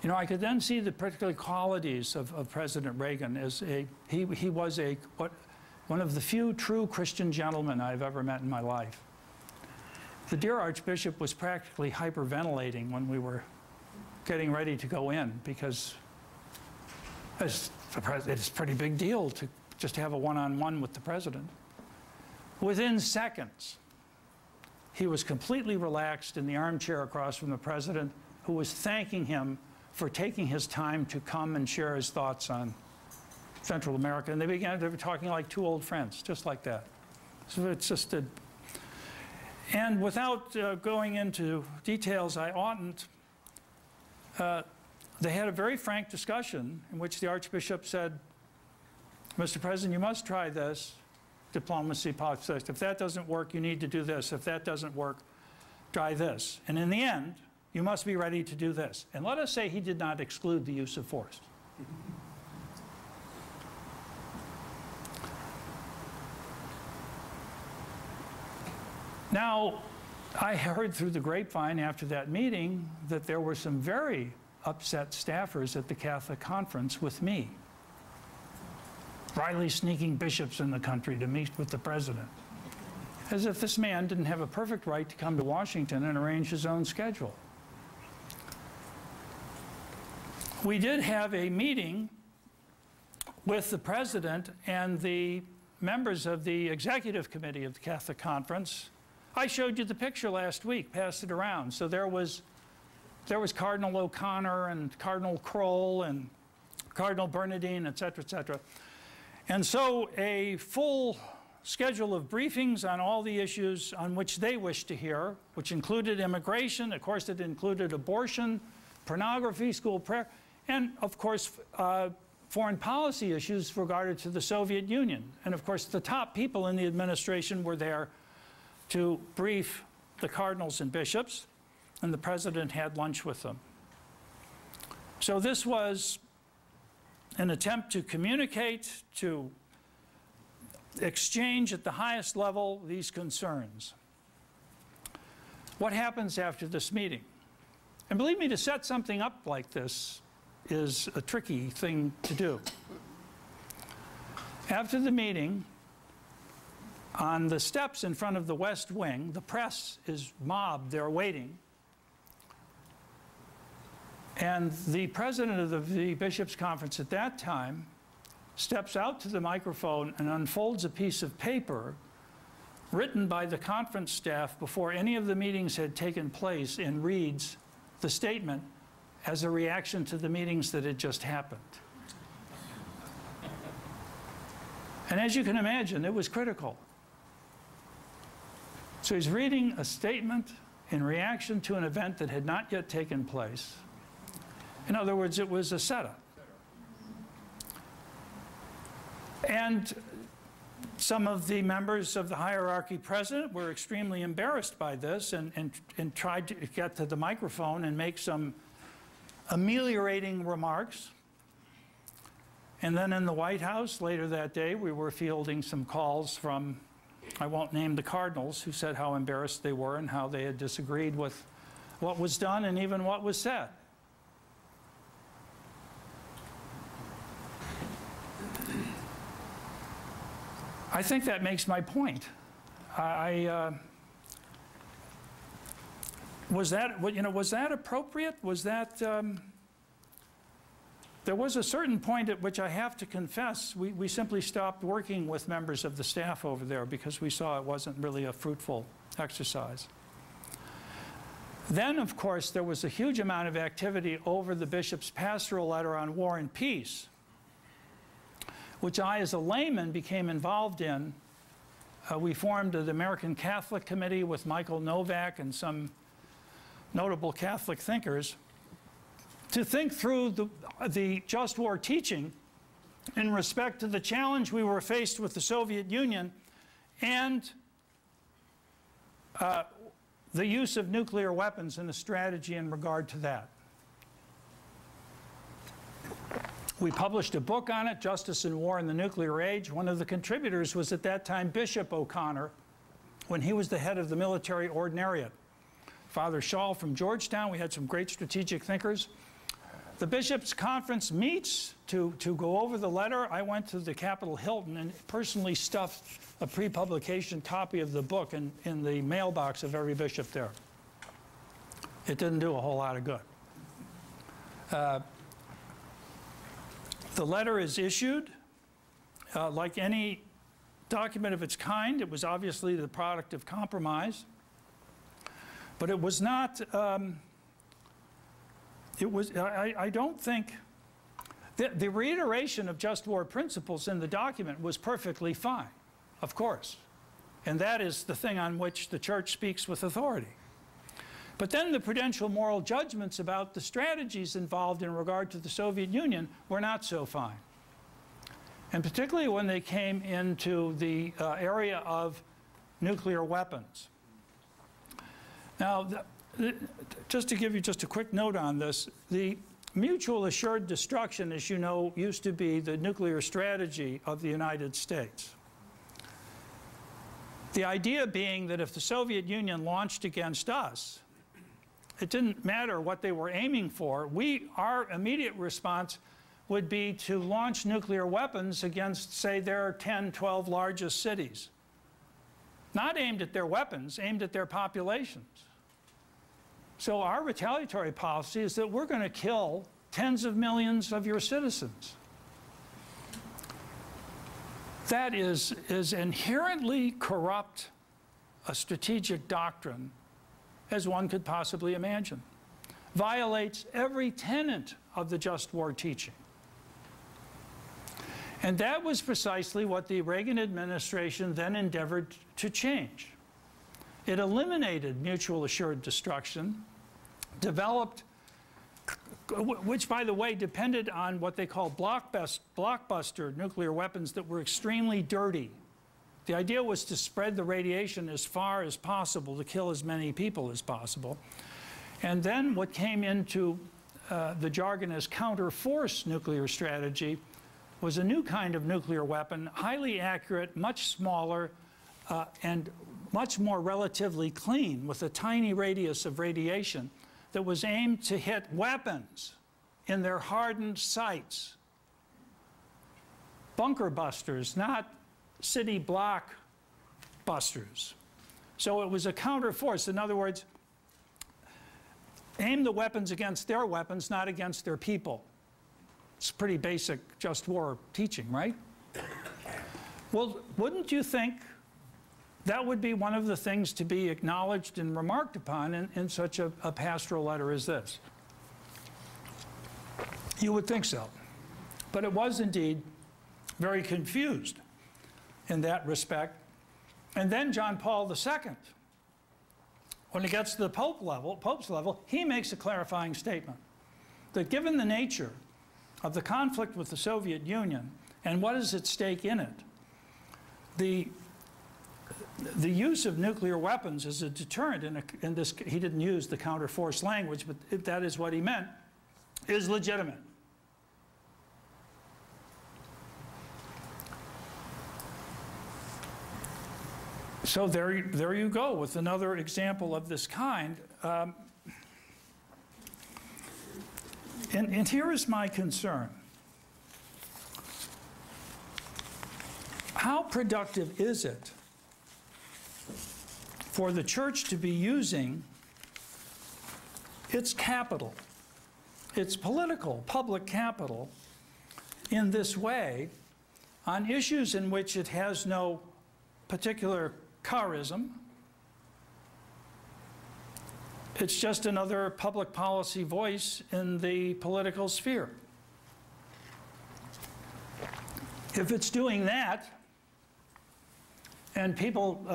You know, I could then see the particular qualities of President Reagan as he was one of the few true Christian gentlemen I've ever met in my life. The dear Archbishop was practically hyperventilating when we were getting ready to go in, because it's a pretty big deal to just have a one-on-one with the president. Within seconds, he was completely relaxed in the armchair across from the president, who was thanking him for taking his time to come and share his thoughts on Central America. And they were talking like two old friends, just like that. So it's just a, and without going into details, I oughtn't, they had a very frank discussion in which the Archbishop said, Mr. President, you must try this, diplomacy, politics. If that doesn't work, you need to do this. If that doesn't work, try this. And in the end, you must be ready to do this. And let us say he did not exclude the use of force. Now, I heard through the grapevine after that meeting that there were some very upset staffers at the Catholic Conference with me. Reilly sneaking bishops in the country to meet with the president. As if this man didn't have a perfect right to come to Washington and arrange his own schedule. We did have a meeting with the president and the members of the executive committee of the Catholic Conference. I showed you the picture last week, passed it around. So there was Cardinal O'Connor and Cardinal Kroll and Cardinal Bernardine, et cetera, et cetera. And so a full schedule of briefings on all the issues on which they wished to hear, which included immigration, of course it included abortion, pornography, school prayer, and of course foreign policy issues regarded to the Soviet Union. And of course the top people in the administration were there to brief the cardinals and bishops, and the president had lunch with them. So this was an attempt to communicate, to exchange at the highest level these concerns. What happens after this meeting? And believe me, to set something up like this is a tricky thing to do. After the meeting, on the steps in front of the West Wing, the press is mobbed, they're waiting. And the president of the Bishops' Conference at that time steps out to the microphone and unfolds a piece of paper written by the conference staff before any of the meetings had taken place, and reads the statement as a reaction to the meetings that had just happened. And as you can imagine, it was critical. So he's reading a statement in reaction to an event that had not yet taken place. In other words, it was a setup. And some of the members of the hierarchy present were extremely embarrassed by this and tried to get to the microphone and make some ameliorating remarks. And then in the White House later that day, we were fielding some calls from, I won't name the cardinals, who said how embarrassed they were and how they had disagreed with what was done and even what was said. I think that makes my point. Was that appropriate? Was that, there was a certain point at which I have to confess we simply stopped working with members of the staff over there because we saw it wasn't really a fruitful exercise. Then, of course, there was a huge amount of activity over the bishop's pastoral letter on war and peace, which I, as a layman, became involved in. We formed the American Catholic Committee with Michael Novak and some notable Catholic thinkers to think through the just war teaching in respect to the challenge we were faced with the Soviet Union and the use of nuclear weapons and the strategy in regard to that. We published a book on it, Justice in War in the Nuclear Age. One of the contributors was at that time Bishop O'Connor, when he was the head of the military ordinariate. Father Schall from Georgetown. We had some great strategic thinkers. The Bishops' Conference meets to go over the letter. I went to the Capitol Hilton and personally stuffed a pre-publication copy of the book in the mailbox of every bishop there. It didn't do a whole lot of good. The letter is issued. Like any document of its kind, it was obviously the product of compromise. But it was not, I don't think, the reiteration of just war principles in the document was perfectly fine, of course. And that is the thing on which the church speaks with authority. But then the prudential moral judgments about the strategies involved in regard to the Soviet Union were not so fine. And particularly when they came into the area of nuclear weapons. Now, just to give you just a quick note on this, the mutual assured destruction, as you know, used to be the nuclear strategy of the United States. The idea being that if the Soviet Union launched against us, it didn't matter what they were aiming for. Our immediate response would be to launch nuclear weapons against, say, their 10, 12 largest cities. Not aimed at their weapons, aimed at their populations. So our retaliatory policy is that we're going to kill tens of millions of your citizens. That is inherently corrupt a strategic doctrine as one could possibly imagine. Violates every tenet of the just war teaching. And that was precisely what the Reagan administration then endeavored to change. It eliminated mutual assured destruction, developed, which by the way depended on what they called blockbuster nuclear weapons that were extremely dirty. The idea was to spread the radiation as far as possible to kill as many people as possible. And then what came into the jargon as counter-force nuclear strategy was a new kind of nuclear weapon, highly accurate, much smaller, and much more relatively clean, with a tiny radius of radiation that was aimed to hit weapons in their hardened sites. Bunker busters, not city block busters. So it was a counter-force. In other words, aim the weapons against their weapons, not against their people. It's pretty basic just war teaching, right? Well, wouldn't you think that would be one of the things to be acknowledged and remarked upon in such a pastoral letter as this? You would think so. But it was indeed very confused in that respect. And then John Paul II, when it gets to the Pope's level, he makes a clarifying statement that given the nature of the conflict with the Soviet Union and what is at stake in it, the use of nuclear weapons as a deterrent, in this, he didn't use the counter-force language, but if that is what he meant, is legitimate. So there you go with another example of this kind. And here is my concern. How productive is it for the church to be using its capital, its political public capital, in this way on issues in which it has no particular charism. It's just another public policy voice in the political sphere. If it's doing that, and people,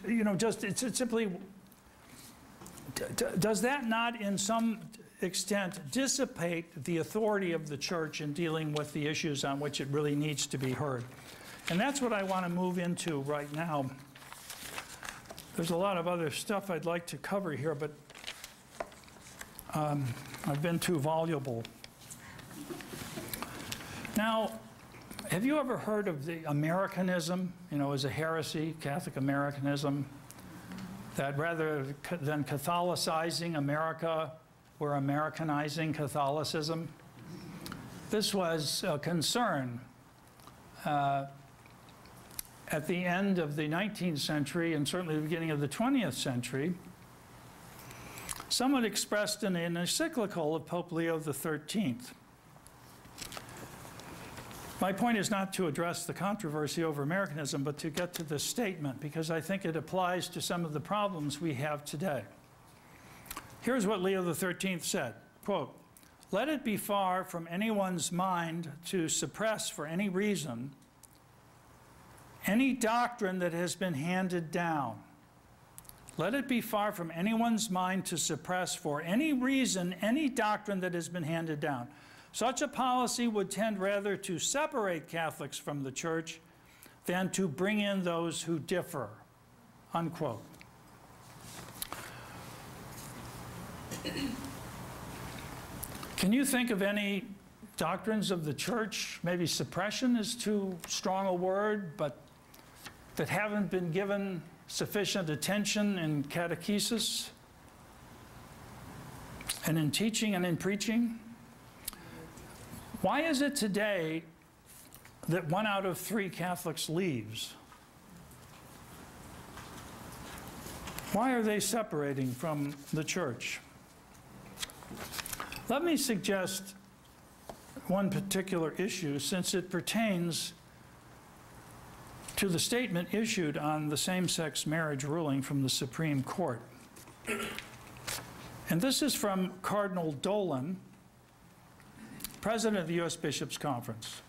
it's simply, does that not in some extent dissipate the authority of the church in dealing with the issues on which it really needs to be heard? And that's what I want to move into right now. There's a lot of other stuff I'd like to cover here, but I've been too voluble. Now, have you ever heard of the Americanism, as a heresy, Catholic Americanism, that rather than Catholicizing America, we're Americanizing Catholicism? This was a concern at the end of the 19th century and certainly the beginning of the 20th century. Somewhat expressed in an encyclical of Pope Leo XIII. My point is not to address the controversy over Americanism, but to get to this statement, because I think it applies to some of the problems we have today. Here's what Leo XIII said, quote, "Let it be far from anyone's mind to suppress for any reason any doctrine that has been handed down. Let it be far from anyone's mind to suppress for any reason any doctrine that has been handed down. Such a policy would tend rather to separate Catholics from the Church than to bring in those who differ," unquote. Can you think of any doctrines of the Church, maybe suppression is too strong a word, but that haven't been given sufficient attention in catechesis and in teaching and in preaching? Why is it today that 1 out of 3 Catholics leaves? Why are they separating from the Church? Let me suggest one particular issue, since it pertains to the statement issued on the same-sex marriage ruling from the Supreme Court. And this is from Cardinal Dolan, President of the U.S. Bishops' Conference.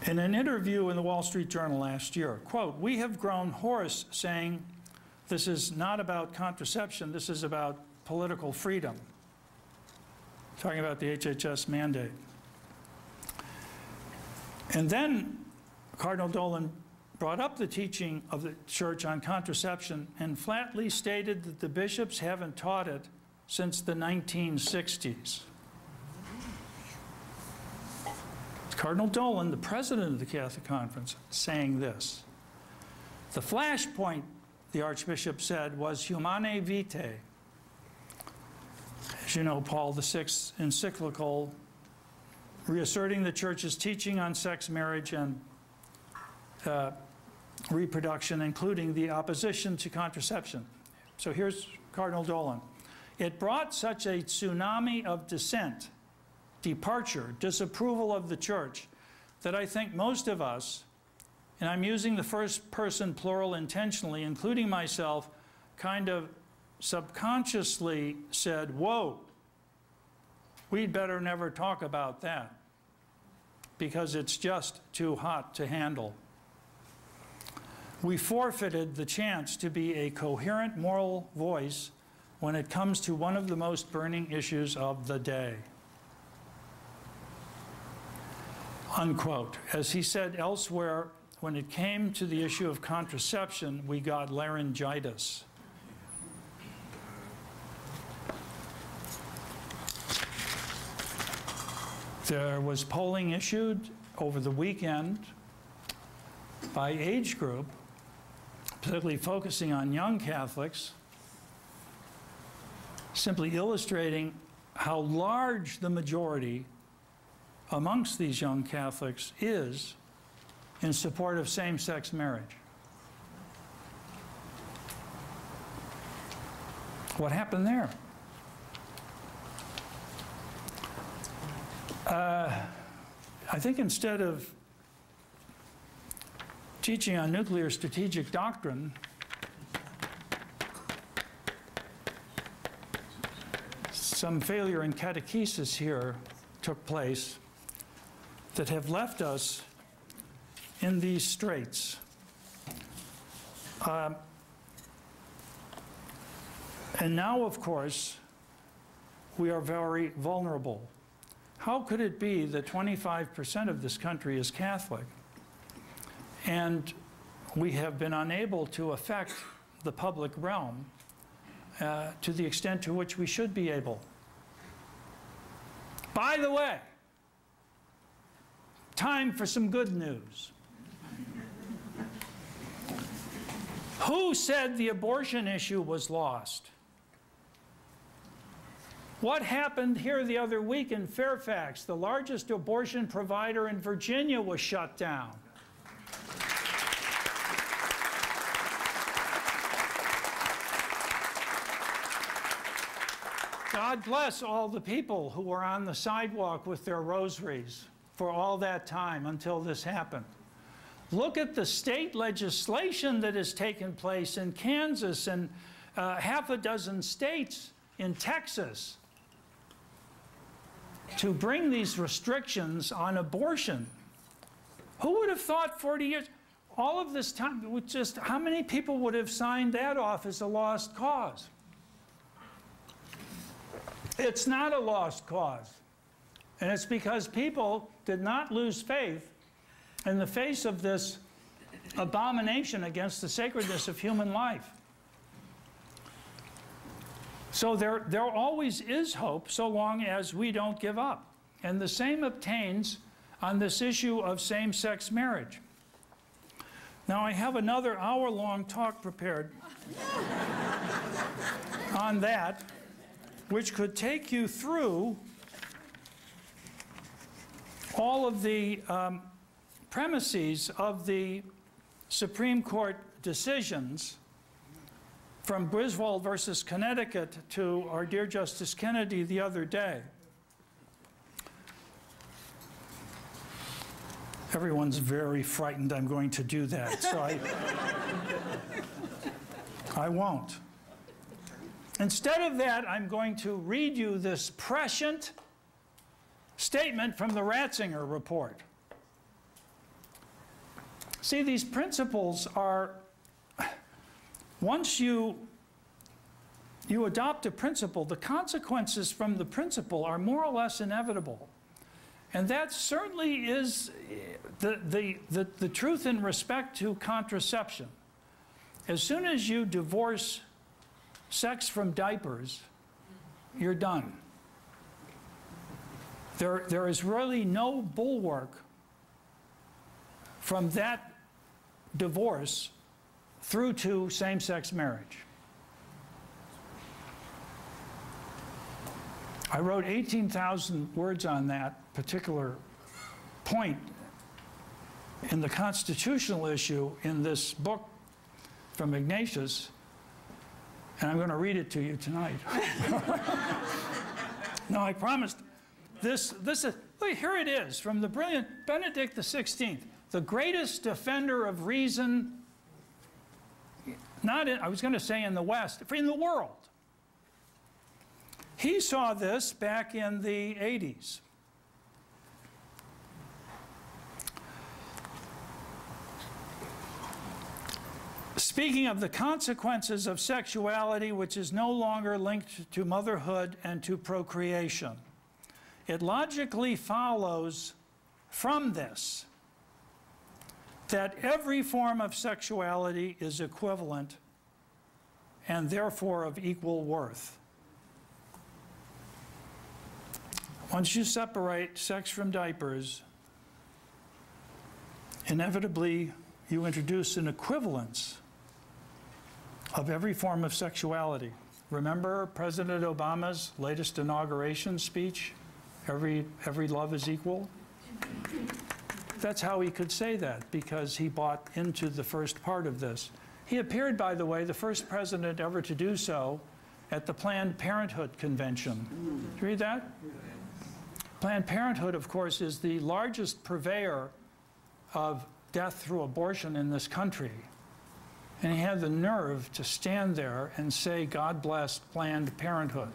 In an interview in the Wall Street Journal last year, quote, "We have grown hoarse saying this is not about contraception, this is about political freedom." Talking about the HHS mandate. And then Cardinal Dolan brought up the teaching of the Church on contraception and flatly stated that the bishops haven't taught it since the 1960s. Cardinal Dolan, the president of the Catholic Conference, saying this. The flashpoint, the Archbishop said, was Humanae Vitae. As you know, Paul VI's encyclical reasserting the Church's teaching on sex, marriage, and reproduction, including the opposition to contraception. So here's Cardinal Dolan. It brought such a tsunami of dissent, departure, disapproval of the Church, that I think most of us, and I'm using the first person plural intentionally, including myself, kind of subconsciously said, whoa, we'd better never talk about that because it's just too hot to handle. We forfeited the chance to be a coherent moral voice when it comes to one of the most burning issues of the day. Unquote. As he said elsewhere, when it came to the issue of contraception, we got laryngitis. There was polling issued over the weekend by age group, particularly focusing on young Catholics, simply illustrating how large the majority amongst these young Catholics is in support of same-sex marriage. What happened there? I think instead of teaching on nuclear strategic doctrine, some failure in catechesis here took place that have left us in these straits. And now, of course, we are very vulnerable. How could it be that 25% of this country is Catholic, and we have been unable to affect the public realm to the extent to which we should be able? By the way, time for some good news. Who said the abortion issue was lost? What happened here the other week in Fairfax? The largest abortion provider in Virginia was shut down. God bless all the people who were on the sidewalk with their rosaries for all that time until this happened. Look at the state legislation that has taken place in Kansas and half a dozen states in Texas to bring these restrictions on abortion. Who would have thought 40 years? All of this time, just how many people would have signed that off as a lost cause? It's not a lost cause. And it's because people did not lose faith in the face of this abomination against the sacredness of human life. So there always is hope so long as we don't give up. And the same obtains on this issue of same-sex marriage. Now, I have another hour-long talk prepared on that, which could take you through all of the premises of the Supreme Court decisions from Griswold versus Connecticut to our dear Justice Kennedy the other day. Everyone's very frightened I'm going to do that, so I won't. Instead of that, I'm going to read you this prescient statement from the Ratzinger report. See, these principles are, once you adopt a principle, the consequences from the principle are more or less inevitable. And that certainly is the truth in respect to contraception. As soon as you divorce sex from diapers, you're done. There is really no bulwark from that divorce through to same-sex marriage. I wrote 18,000 words on that particular point in the constitutional issue in this book from Ignatius, and I'm going to read it to you tonight. No, I promised. This is, look, here it is from the brilliant Benedict XVI, the greatest defender of reason, not in, I was going to say in the West, in the world. He saw this back in the 80s. Speaking of the consequences of sexuality, which is no longer linked to motherhood and to procreation, it logically follows from this that every form of sexuality is equivalent and therefore of equal worth. Once you separate sex from diapers, inevitably you introduce an equivalence of every form of sexuality. Remember President Obama's latest inauguration speech? Every love is equal? That's how he could say that, because he bought into the first part of this. He appeared, by the way, the first president ever to do so at the Planned Parenthood Convention. Did you read that? Planned Parenthood, of course, is the largest purveyor of death through abortion in this country. And he had the nerve to stand there and say, God bless Planned Parenthood.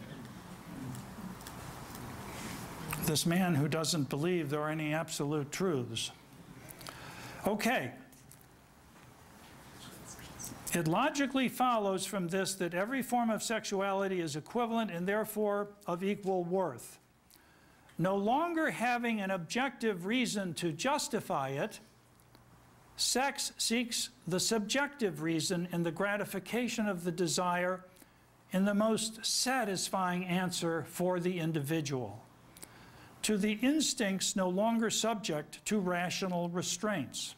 This man who doesn't believe there are any absolute truths. Okay. It logically follows from this that every form of sexuality is equivalent and therefore of equal worth. No longer having an objective reason to justify it, sex seeks the subjective reason in the gratification of the desire in the most satisfying answer for the individual, to the instincts no longer subject to rational restraints.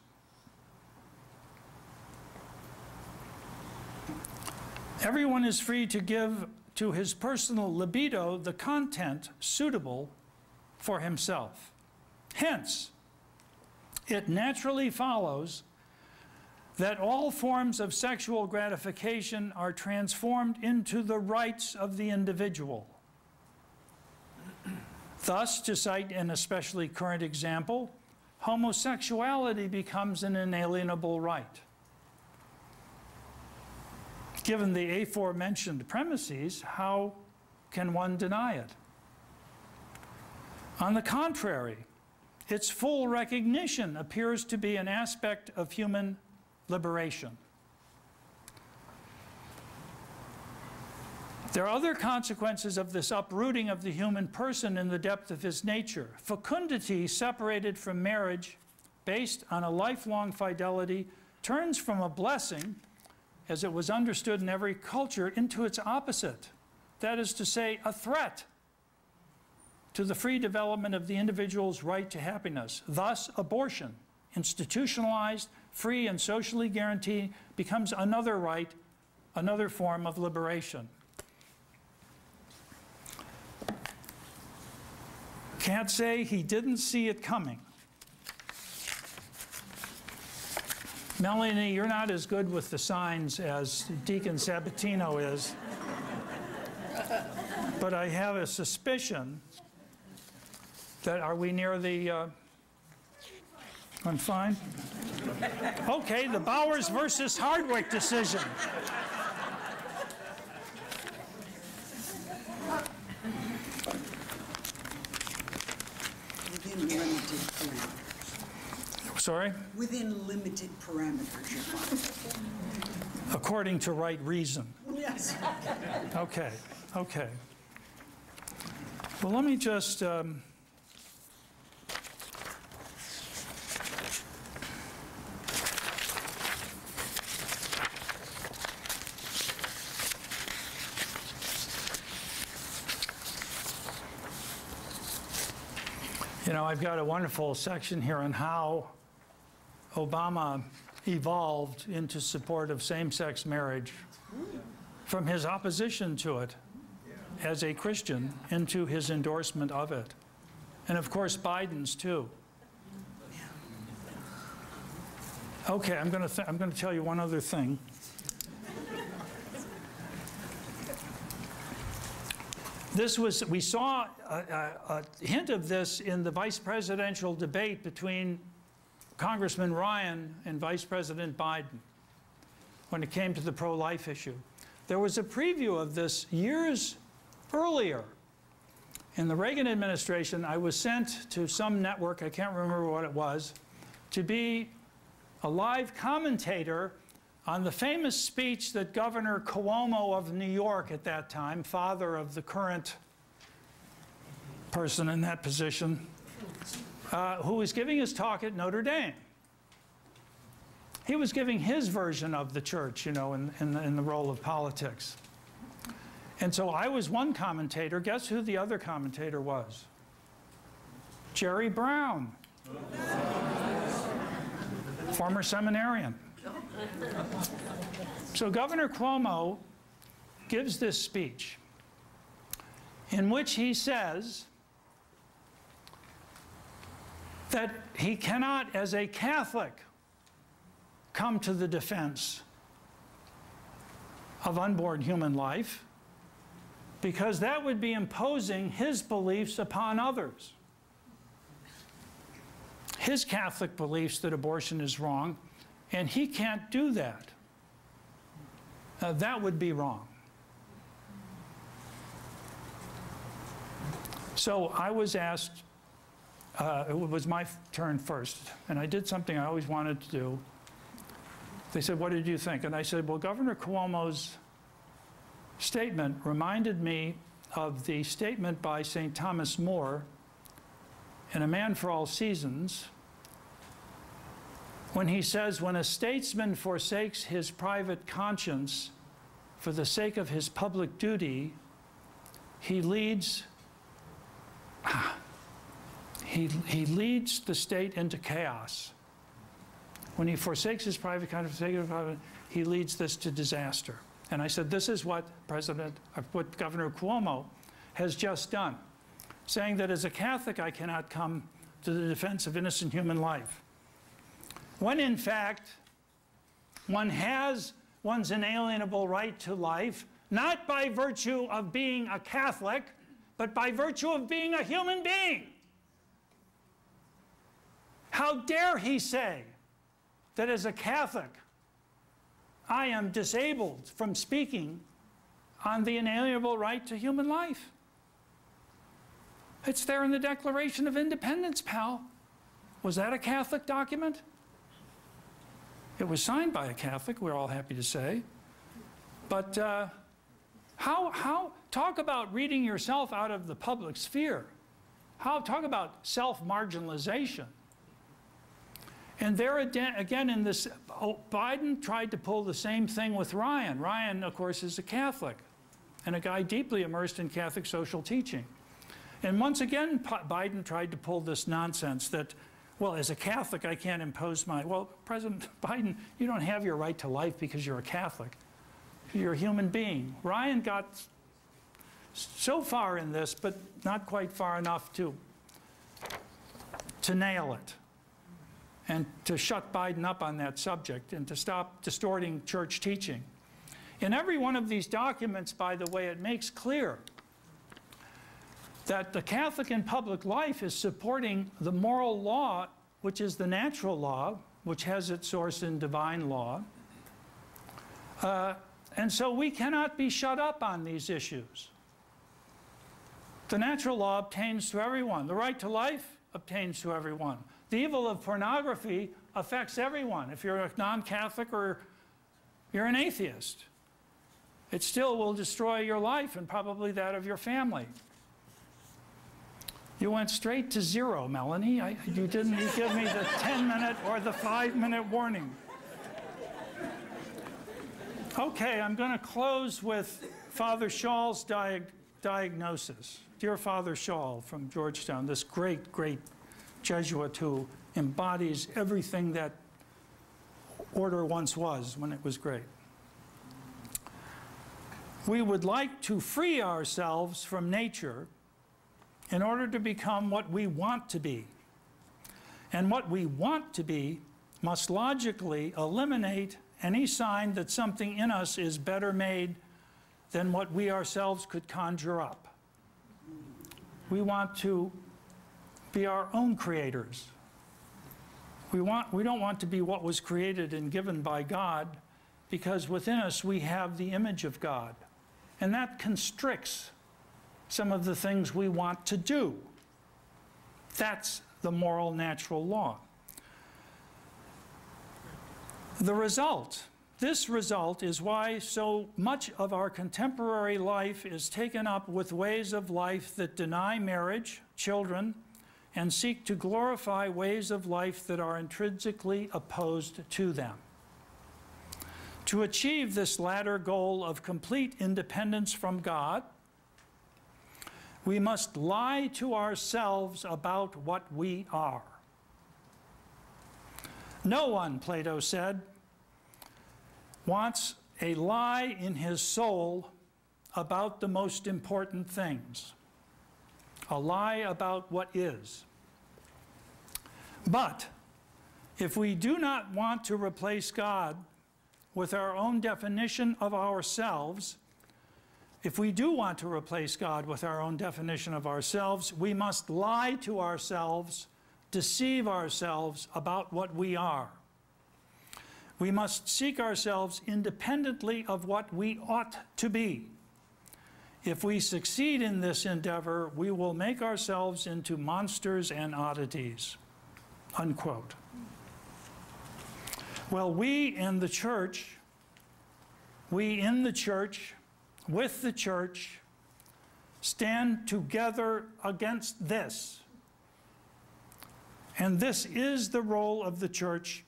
Everyone is free to give to his personal libido the content suitable for himself. Hence, it naturally follows that all forms of sexual gratification are transformed into the rights of the individual. Thus, to cite an especially current example, homosexuality becomes an inalienable right. Given the aforementioned premises, how can one deny it? On the contrary, its full recognition appears to be an aspect of human liberation. There are other consequences of this uprooting of the human person in the depth of his nature. Fecundity separated from marriage, based on a lifelong fidelity, turns from a blessing, as it was understood in every culture, into its opposite. That is to say, a threat to the free development of the individual's right to happiness. Thus, abortion, institutionalized, free, and socially guaranteed, becomes another right, another form of liberation. Can't say he didn't see it coming. Melanie, you're not as good with the signs as Deacon Sabatino is, but I have a suspicion that, are we near the, I'm fine? Okay, the Bowers versus Hardwick decision. Within limited parameters. Sorry? Within limited parameters, you're fine. According to right reason. Yes. Okay, okay. Well, let me just, you know, I've got a wonderful section here on how Obama evolved into support of same-sex marriage from his opposition to it as a Christian into his endorsement of it. And of course, Biden's too. Okay, I'm going to tell you one other thing. We saw a hint of this in the vice presidential debate between Congressman Ryan and Vice President Biden when it came to the pro-life issue. There was a preview of this years earlier. In the Reagan administration, I was sent to some network, I can't remember what it was, to be a live commentator on the famous speech that Governor Cuomo of New York at that time, father of the current person in that position, who was giving his talk at Notre Dame. He was giving his version of the church, you know, in the role of politics. And so I was one commentator. Guess who the other commentator was? Jerry Brown, former seminarian. So Governor Cuomo gives this speech in which he says that he cannot, as a Catholic, come to the defense of unborn human life because that would be imposing his beliefs upon others. his Catholic beliefs that abortion is wrong, and he can't do that. That would be wrong. So I was asked, it was my turn first, and I did something I always wanted to do. They said, what did you think? And I said, well, Governor Cuomo's statement reminded me of the statement by St. Thomas More in A Man for All Seasons, when he says, when a statesman forsakes his private conscience for the sake of his public duty, he leads the state into chaos. When he forsakes his private conscience, he leads this to disaster. And I said, this is what Governor Cuomo has just done, saying that as a Catholic, I cannot come to the defense of innocent human life. When in fact, one has one's inalienable right to life, not by virtue of being a Catholic, but by virtue of being a human being. How dare he say that as a Catholic, I am disabled from speaking on the inalienable right to human life? It's there in the Declaration of Independence, pal. Was that a Catholic document? It was signed by a Catholic, we're all happy to say. But talk about reading yourself out of the public sphere. Talk about self-marginalization. And there again in this, Biden tried to pull the same thing with Ryan. Ryan, of course, is a Catholic and a guy deeply immersed in Catholic social teaching. And once again, Biden tried to pull this nonsense that, well, as a Catholic, I can't impose my, well, President Biden, you don't have your right to life because you're a Catholic. You're a human being. Ryan got so far in this, but not quite far enough to nail it and to shut Biden up on that subject and to stop distorting church teaching. In every one of these documents, by the way, it makes clear that the Catholic in public life is supporting the moral law, which is the natural law, which has its source in divine law. And so we cannot be shut up on these issues. The natural law obtains to everyone. The right to life obtains to everyone. The evil of pornography affects everyone. If you're a non-Catholic or you're an atheist, it still will destroy your life and probably that of your family. You went straight to 0, Melanie. You didn't give me the 10-minute or the 5-minute warning. Okay, I'm going to close with Father Schall's diagnosis. Dear Father Schall from Georgetown, this great, great Jesuit who embodies everything that order once was when it was great. We would like to free ourselves from nature in order to become what we want to be. And what we want to be must logically eliminate any sign that something in us is better made than what we ourselves could conjure up. We want to be our own creators. We don't want to be what was created and given by God, because within us we have the image of God. And that constricts some of the things we want to do. That's the moral natural law. The result, this result is why so much of our contemporary life is taken up with ways of life that deny marriage, children, and seek to glorify ways of life that are intrinsically opposed to them. To achieve this latter goal of complete independence from God, we must lie to ourselves about what we are. No one, Plato said, wants a lie in his soul about the most important things, a lie about what is. But if we do not want to replace God with our own definition of ourselves, if we do want to replace God with our own definition of ourselves, we must lie to ourselves deceive ourselves about what we are. We must seek ourselves independently of what we ought to be. If we succeed in this endeavor, we will make ourselves into monsters and oddities." Unquote. Well, we in the church, with the church, stand together against this. And this is the role of the church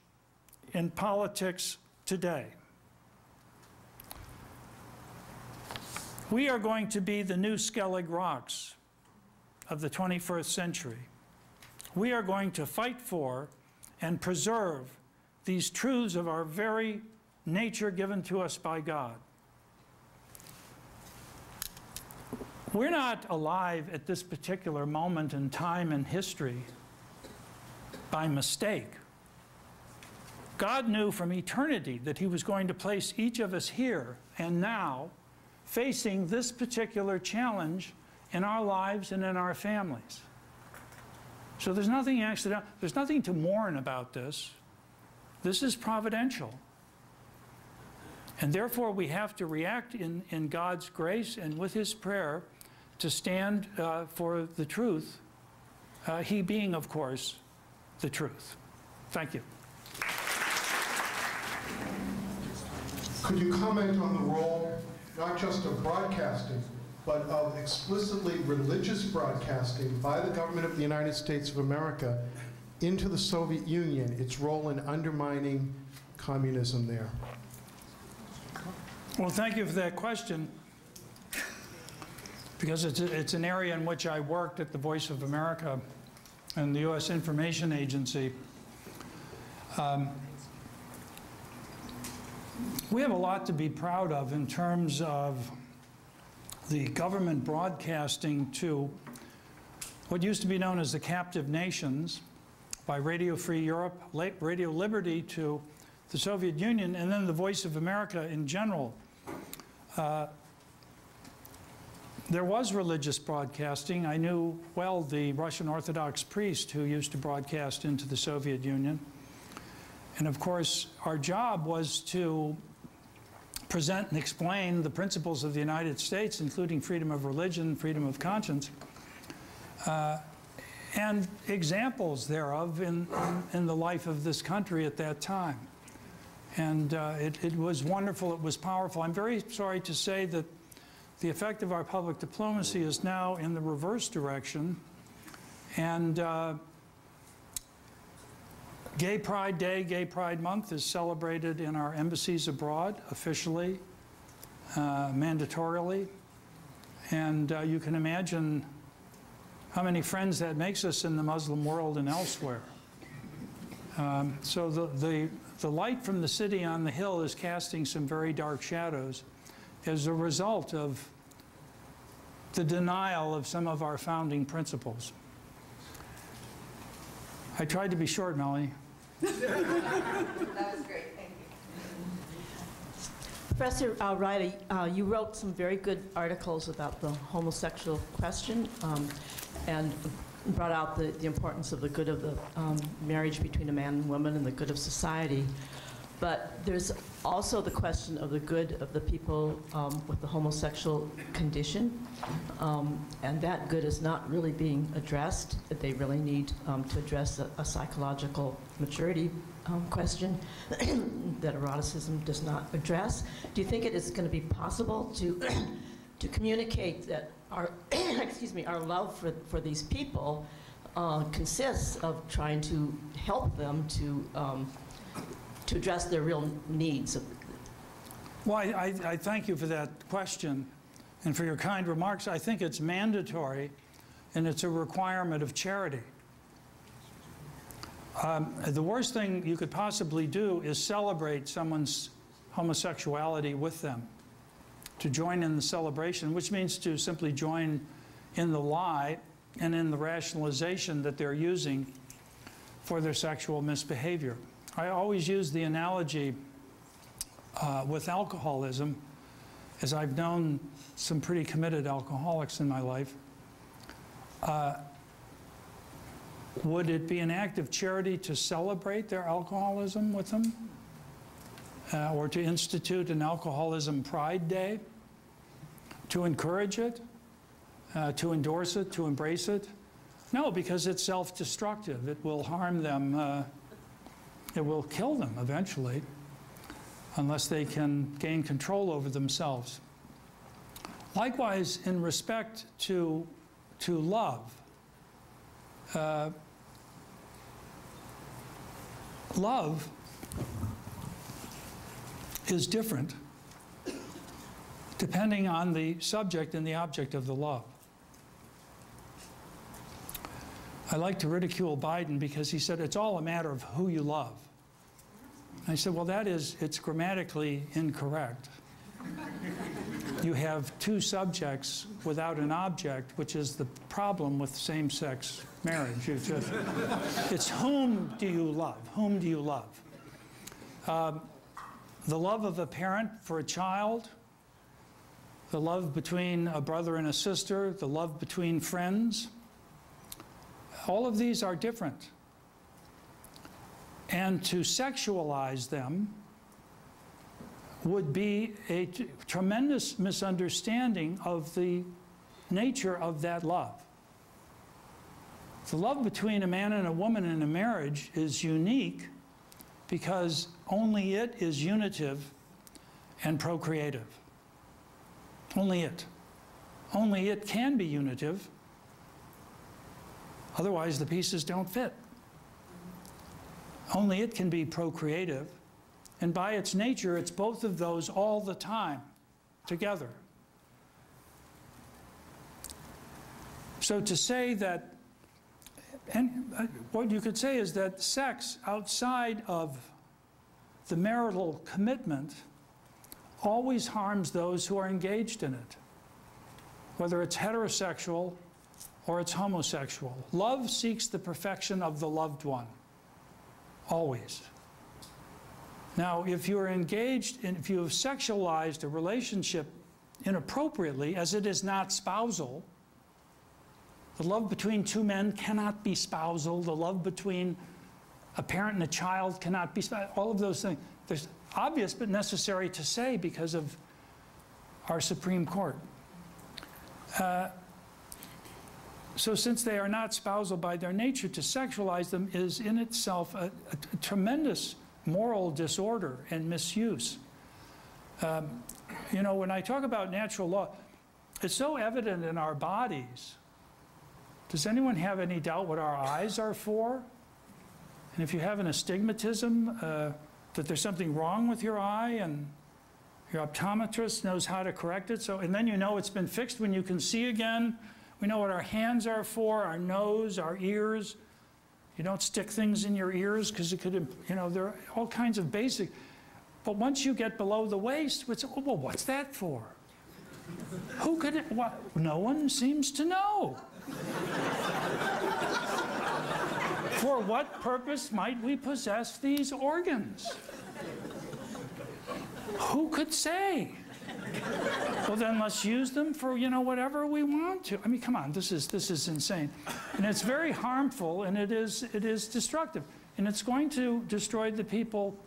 in politics today. We are going to be the new Skellig Rocks of the 21st century. We are going to fight for and preserve these truths of our very nature given to us by God. We're not alive at this particular moment in time and history by mistake. God knew from eternity that He was going to place each of us here and now facing this particular challenge in our lives and in our families. So there's nothing accidental, there's nothing to mourn about this. This is providential. And therefore we have to react in God's grace and with His prayer to stand for the truth, He being, of course, the truth. Thank you. Could you comment on the role, not just of broadcasting, but of explicitly religious broadcasting by the government of the United States of America into the Soviet Union, its role in undermining communism there? Well, thank you for that question, because it's an area in which I worked at the Voice of America and the U.S. Information Agency. We have a lot to be proud of in terms of the government broadcasting to what used to be known as the captive nations by Radio Free Europe, Radio Liberty to the Soviet Union, and then the Voice of America in general. There was religious broadcasting. I knew well the Russian Orthodox priest who used to broadcast into the Soviet Union. And of course, our job was to present and explain the principles of the United States, including freedom of religion, freedom of conscience, and examples thereof in the life of this country at that time. And it was wonderful, it was powerful. I'm very sorry to say that the effect of our public diplomacy is now in the reverse direction. And Gay Pride Day, Gay Pride Month is celebrated in our embassies abroad, officially, mandatorily. And you can imagine how many friends that makes us in the Muslim world and elsewhere. So the light from the city on the hill is casting some very dark shadows as a result of the denial of some of our founding principles. I tried to be short, Melanie. That was great, thank you. Professor Reilly, you wrote some very good articles about the homosexual question and brought out the importance of the good of the marriage between a man and woman and the good of society. But there's also the question of the good of the people with the homosexual condition, and that good is not really being addressed. They really need to address a psychological maturity question that eroticism does not address. Do you think it is going to be possible to communicate that our excuse me, our love for these people consists of trying to help them to address their real needs? Well, I thank you for that question and for your kind remarks. I think it's mandatory and it's a requirement of charity. The worst thing you could possibly do is celebrate someone's homosexuality with them, to join in the celebration, which means to simply join in the lie and in the rationalization that they're using for their sexual misbehavior. I always use the analogy with alcoholism, as I've known some pretty committed alcoholics in my life. Would it be an act of charity to celebrate their alcoholism with them? Or to institute an alcoholism pride day? To encourage it? To endorse it? To embrace it? No, because it's self-destructive. It will harm them. It will kill them eventually, unless they can gain control over themselves. Likewise, in respect to love, love is different depending on the subject and the object of the love. I like to ridicule Biden because he said it's all a matter of who you love. I said, well, it's grammatically incorrect. You have two subjects without an object, which is the problem with same-sex marriage. It's whom do you love? Whom do you love? The love of a parent for a child, the love between a brother and a sister, the love between friends, all of these are different. And to sexualize them would be a tremendous misunderstanding of the nature of that love. The love between a man and a woman in a marriage is unique because only it is unitive and procreative. Only it. Only it can be unitive. Otherwise, the pieces don't fit. Only it can be procreative. And by its nature, it's both of those all the time together. So to say that, and what you could say is that sex outside of the marital commitment always harms those who are engaged in it, whether it's heterosexual or it's homosexual. Love seeks the perfection of the loved one, always. Now, if you're engaged in, if you have sexualized a relationship inappropriately, as it is not spousal, the love between two men cannot be spousal. The love between a parent and a child cannot be spousal. All of those things. There's obvious but necessary to say because of our Supreme Court. So since they are not spousal by their nature, to sexualize them is in itself a tremendous moral disorder and misuse. You know, when I talk about natural law, it's so evident in our bodies. Does anyone have any doubt what our eyes are for? And if you have an astigmatism, that there's something wrong with your eye and your optometrist knows how to correct it. So, and then you know it's been fixed when you can see again. We know what our hands are for, our nose, our ears. You don't stick things in your ears because it could, you know, there are all kinds of basic. But once you get below the waist, it's, well, what's that for? Who could it, what? No one seems to know. For what purpose might we possess these organs? Who could say? Well, then let's use them for, you know, whatever we want to. I mean, come on, this is insane. And it's very harmful, and it is destructive. And it's going to destroy the people.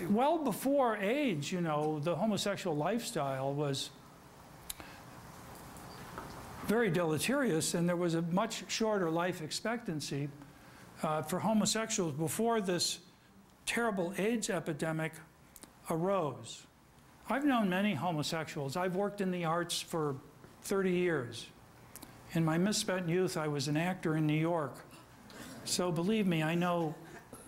Well before AIDS, you know, the homosexual lifestyle was very deleterious, and there was a much shorter life expectancy for homosexuals before this terrible AIDS epidemic arose. I've known many homosexuals. I've worked in the arts for 30 years. In my misspent youth, I was an actor in New York. So believe me, I know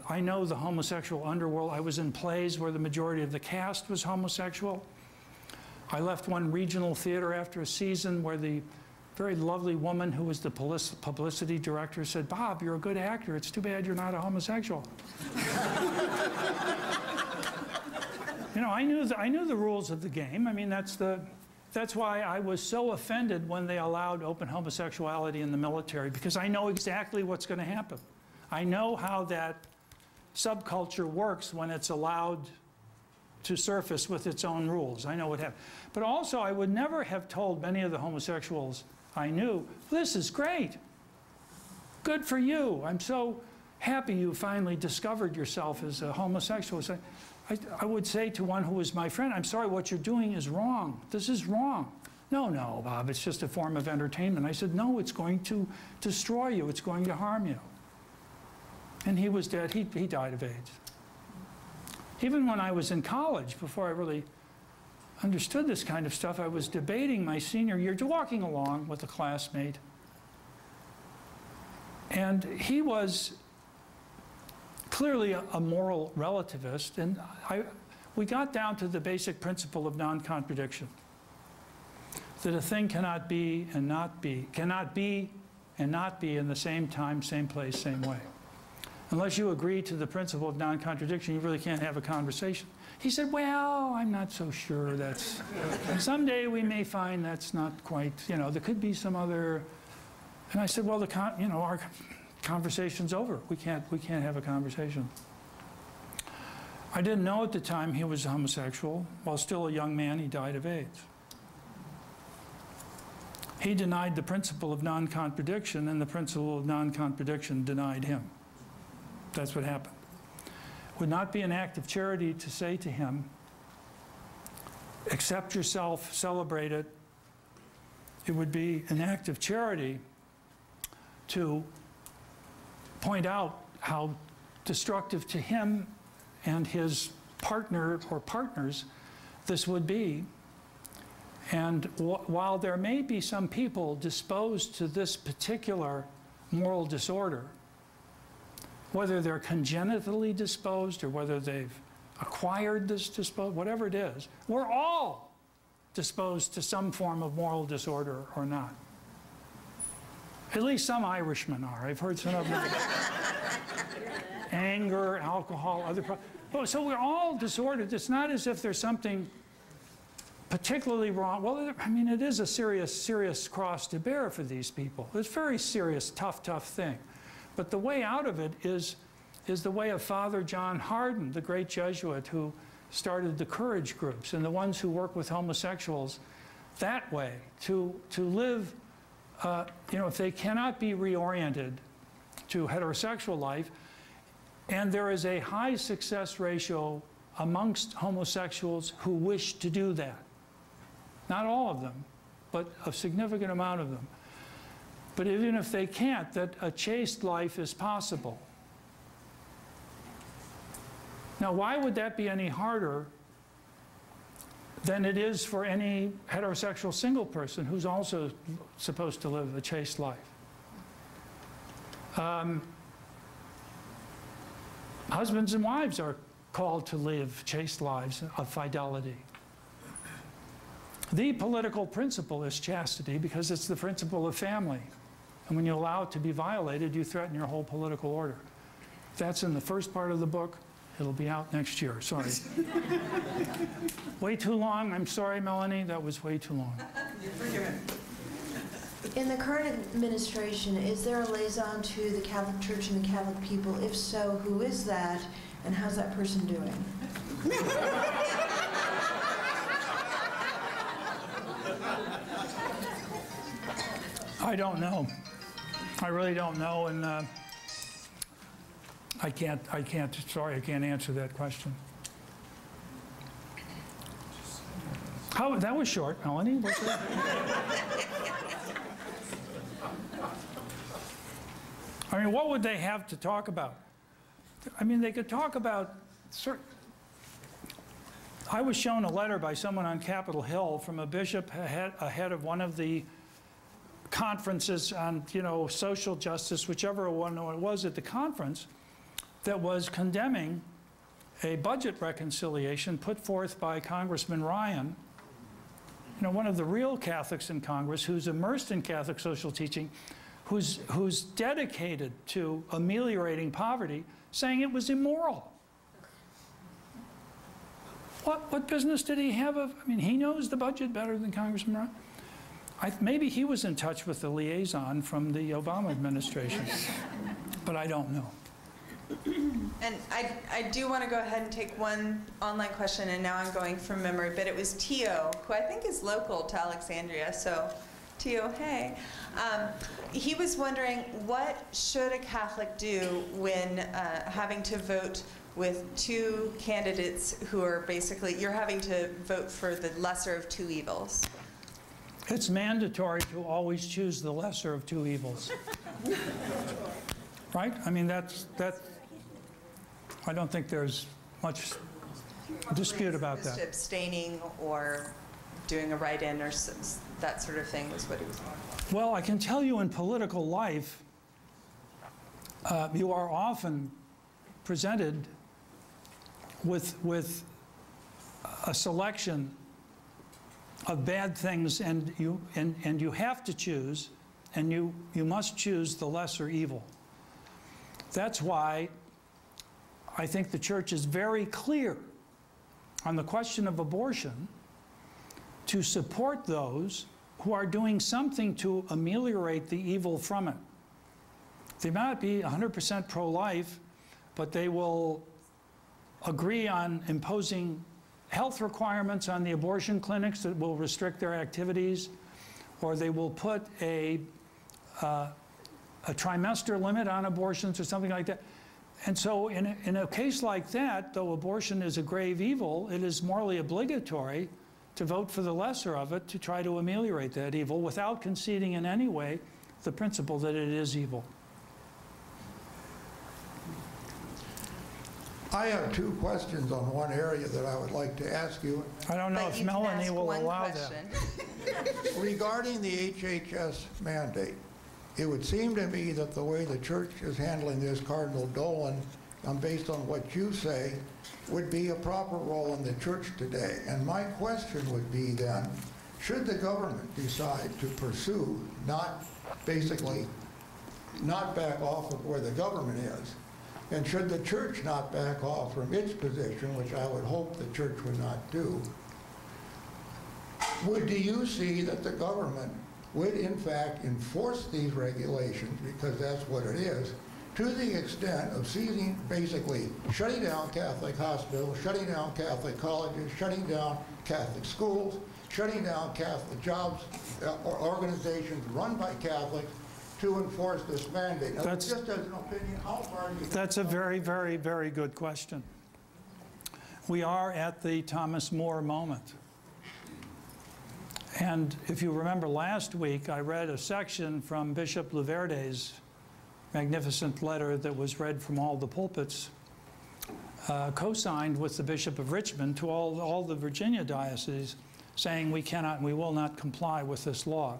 the homosexual underworld. I was in plays where the majority of the cast was homosexual. I left one regional theater after a season where the very lovely woman who was the publicity director said, "Bob, you're a good actor. It's too bad you're not a homosexual." You know, I knew the rules of the game. I mean, that's why I was so offended when they allowed open homosexuality in the military, because I know exactly what's going to happen. I know how that subculture works when it's allowed to surface with its own rules. I know what happened. But also, I would never have told many of the homosexuals I knew, this is great. good for you. I'm so happy you finally discovered yourself as a homosexual. So I would say to one who was my friend, I'm sorry, what you're doing is wrong. This is wrong. No, Bob, it's just a form of entertainment. I said, no, it's going to destroy you. It's going to harm you. And he was dead. He died of AIDS. Even when I was in college, before I really understood this kind of stuff, I was debating my senior year, walking along with a classmate. And he was clearly a moral relativist, and we got down to the basic principle of non-contradiction. That a thing cannot be and not be, cannot be and not be in the same time, same place, same way. Unless you agree to the principle of non-contradiction, you really can't have a conversation. He said, well, I'm not so sure that's, someday we may find that's not quite, there could be some other, and I said, well, our conversation's over. We can't have a conversation. I didn't know at the time he was homosexual. While still a young man, he died of AIDS. He denied the principle of non-contradiction, and the principle of non-contradiction denied him. That's what happened. It would not be an act of charity to say to him, accept yourself, celebrate it. It would be an act of charity to point out how destructive to him and his partner or partners this would be. And while there may be some people disposed to this particular moral disorder, whether they're congenitally disposed or whether they've acquired this disposed, whatever it is, we're all disposed to some form of moral disorder or not. At least some Irishmen are. I've heard some of them. Anger, alcohol, other problems. So we're all disordered. It's not as if there's something particularly wrong. Well, I mean, it is a serious cross to bear for these people. It's a very serious, tough thing. But the way out of it is the way of Father John Hardin, the great Jesuit who started the courage groups and the ones who work with homosexuals that way, to live, if they cannot be reoriented to heterosexual life, and there is a high success ratio amongst homosexuals who wish to do that. Not all of them, but a significant amount of them. But even if they can't, that a chaste life is possible. Now, why would that be any harder than it is for any heterosexual single person who's also supposed to live a chaste life? Husbands and wives are called to live chaste lives of fidelity. The political principle is chastity because it's the principle of family. And when you allow it to be violated, you threaten your whole political order. That's in the first part of the book. It'll be out next year. Sorry. Way too long. I'm sorry, Melanie. That was way too long. You're forgiven. In the current administration, is there a liaison to the Catholic Church and the Catholic people? If so, who is that, and how's that person doing? I don't know. I really don't know, and sorry, I can't answer that question. That was short, Melanie. What's that? I mean, what would they have to talk about? I mean, they could talk about certain. I was shown a letter by someone on Capitol Hill from a bishop ahead of one of the conferences on, social justice, whichever one it was at the conference, that was condemning a budget reconciliation put forth by Congressman Ryan, one of the real Catholics in Congress who's immersed in Catholic social teaching, who's dedicated to ameliorating poverty, saying it was immoral. What business did he have of? I mean, he knows the budget better than Congressman Ryan. Maybe he was in touch with the liaison from the Obama administration, but I don't know. And I do want to go ahead and take one online question, and now I'm going from memory, but it was Tio, who I think is local to Alexandria, so to you. Hey. He was wondering, what should a Catholic do when having to vote with two candidates who are basically, you're having to vote for the lesser of two evils? It's mandatory to always choose the lesser of two evils. Right? I mean, that. I don't think there's much dispute about that. Abstaining or doing a write-in or that sort of thing was what he was. Well, I can tell you in political life, you are often presented with a selection of bad things, and you have to choose, and you must choose the lesser evil. That's why I think the church is very clear on the question of abortion to support those who are doing something to ameliorate the evil from it. They might not be 100% pro-life, but they will agree on imposing health requirements on the abortion clinics that will restrict their activities, or they will put a trimester limit on abortions or something like that. And so in a case like that, though abortion is a grave evil, it is morally obligatory to vote for the lesser of it to try to ameliorate that evil without conceding in any way the principle that it is evil. I have two questions on one area that I would like to ask you. I don't know if Melanie will allow that. Regarding the HHS mandate, it would seem to me that the way the church is handling this, Cardinal Dolan, based on what you say, would be a proper role in the church today. And my question would be then, should the government decide to pursue, not back off of where the government is, and should the church not back off from its position, which I would hope the church would not do, do you see that the government would in fact enforce these regulations, because that's what it is, to the extent of seizing, basically shutting down Catholic hospitals, shutting down Catholic colleges, shutting down Catholic schools, shutting down Catholic jobs or organizations run by Catholics to enforce this mandate? Now, just as an opinion, how far do you... That's a very, very, very good question. We are at the Thomas More moment. And if you remember last week, I read a section from Bishop Luverde's magnificent letter that was read from all the pulpits, co-signed with the Bishop of Richmond to all the Virginia dioceses, saying we cannot and we will not comply with this law.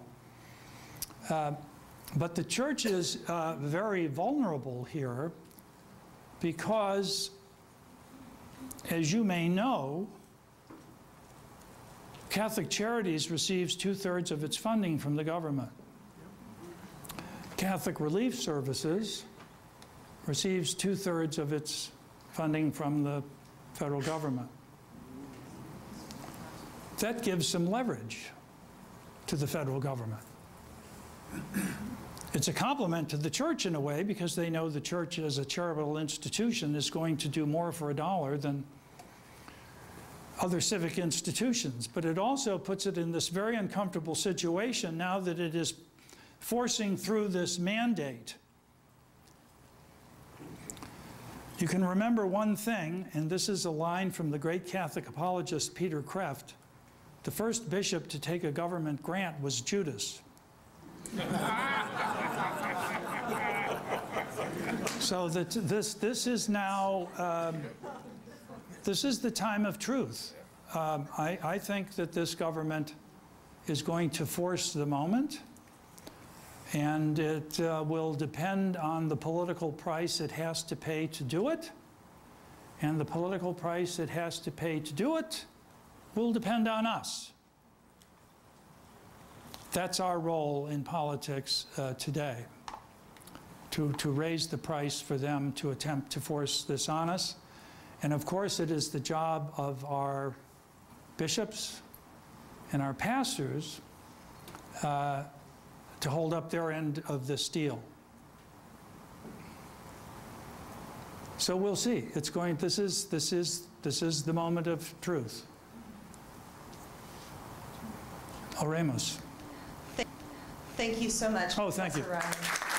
But the church is very vulnerable here because, as you may know, Catholic Charities receives 2/3 of its funding from the government. Catholic Relief Services receives 2/3 of its funding from the federal government. That gives some leverage to the federal government. It's a compliment to the church in a way, because they know the church as a charitable institution is going to do more for a dollar than other civic institutions. But it also puts it in this very uncomfortable situation now that it is forcing through this mandate. You can remember one thing, and this is a line from the great Catholic apologist Peter Kreeft. The first bishop to take a government grant was Judas. So that this is now, this is the time of truth. I think that this government is going to force the moment, and it will depend on the political price it has to pay to do it, and the political price it has to pay to do it will depend on us. That's our role in politics today, to raise the price for them to attempt to force this on us. And of course, it is the job of our bishops and our pastors to hold up their end of this deal. So we'll see. It's going. This is the moment of truth. Oremos. Thank you so much. Oh, thank you. Professor Reilly.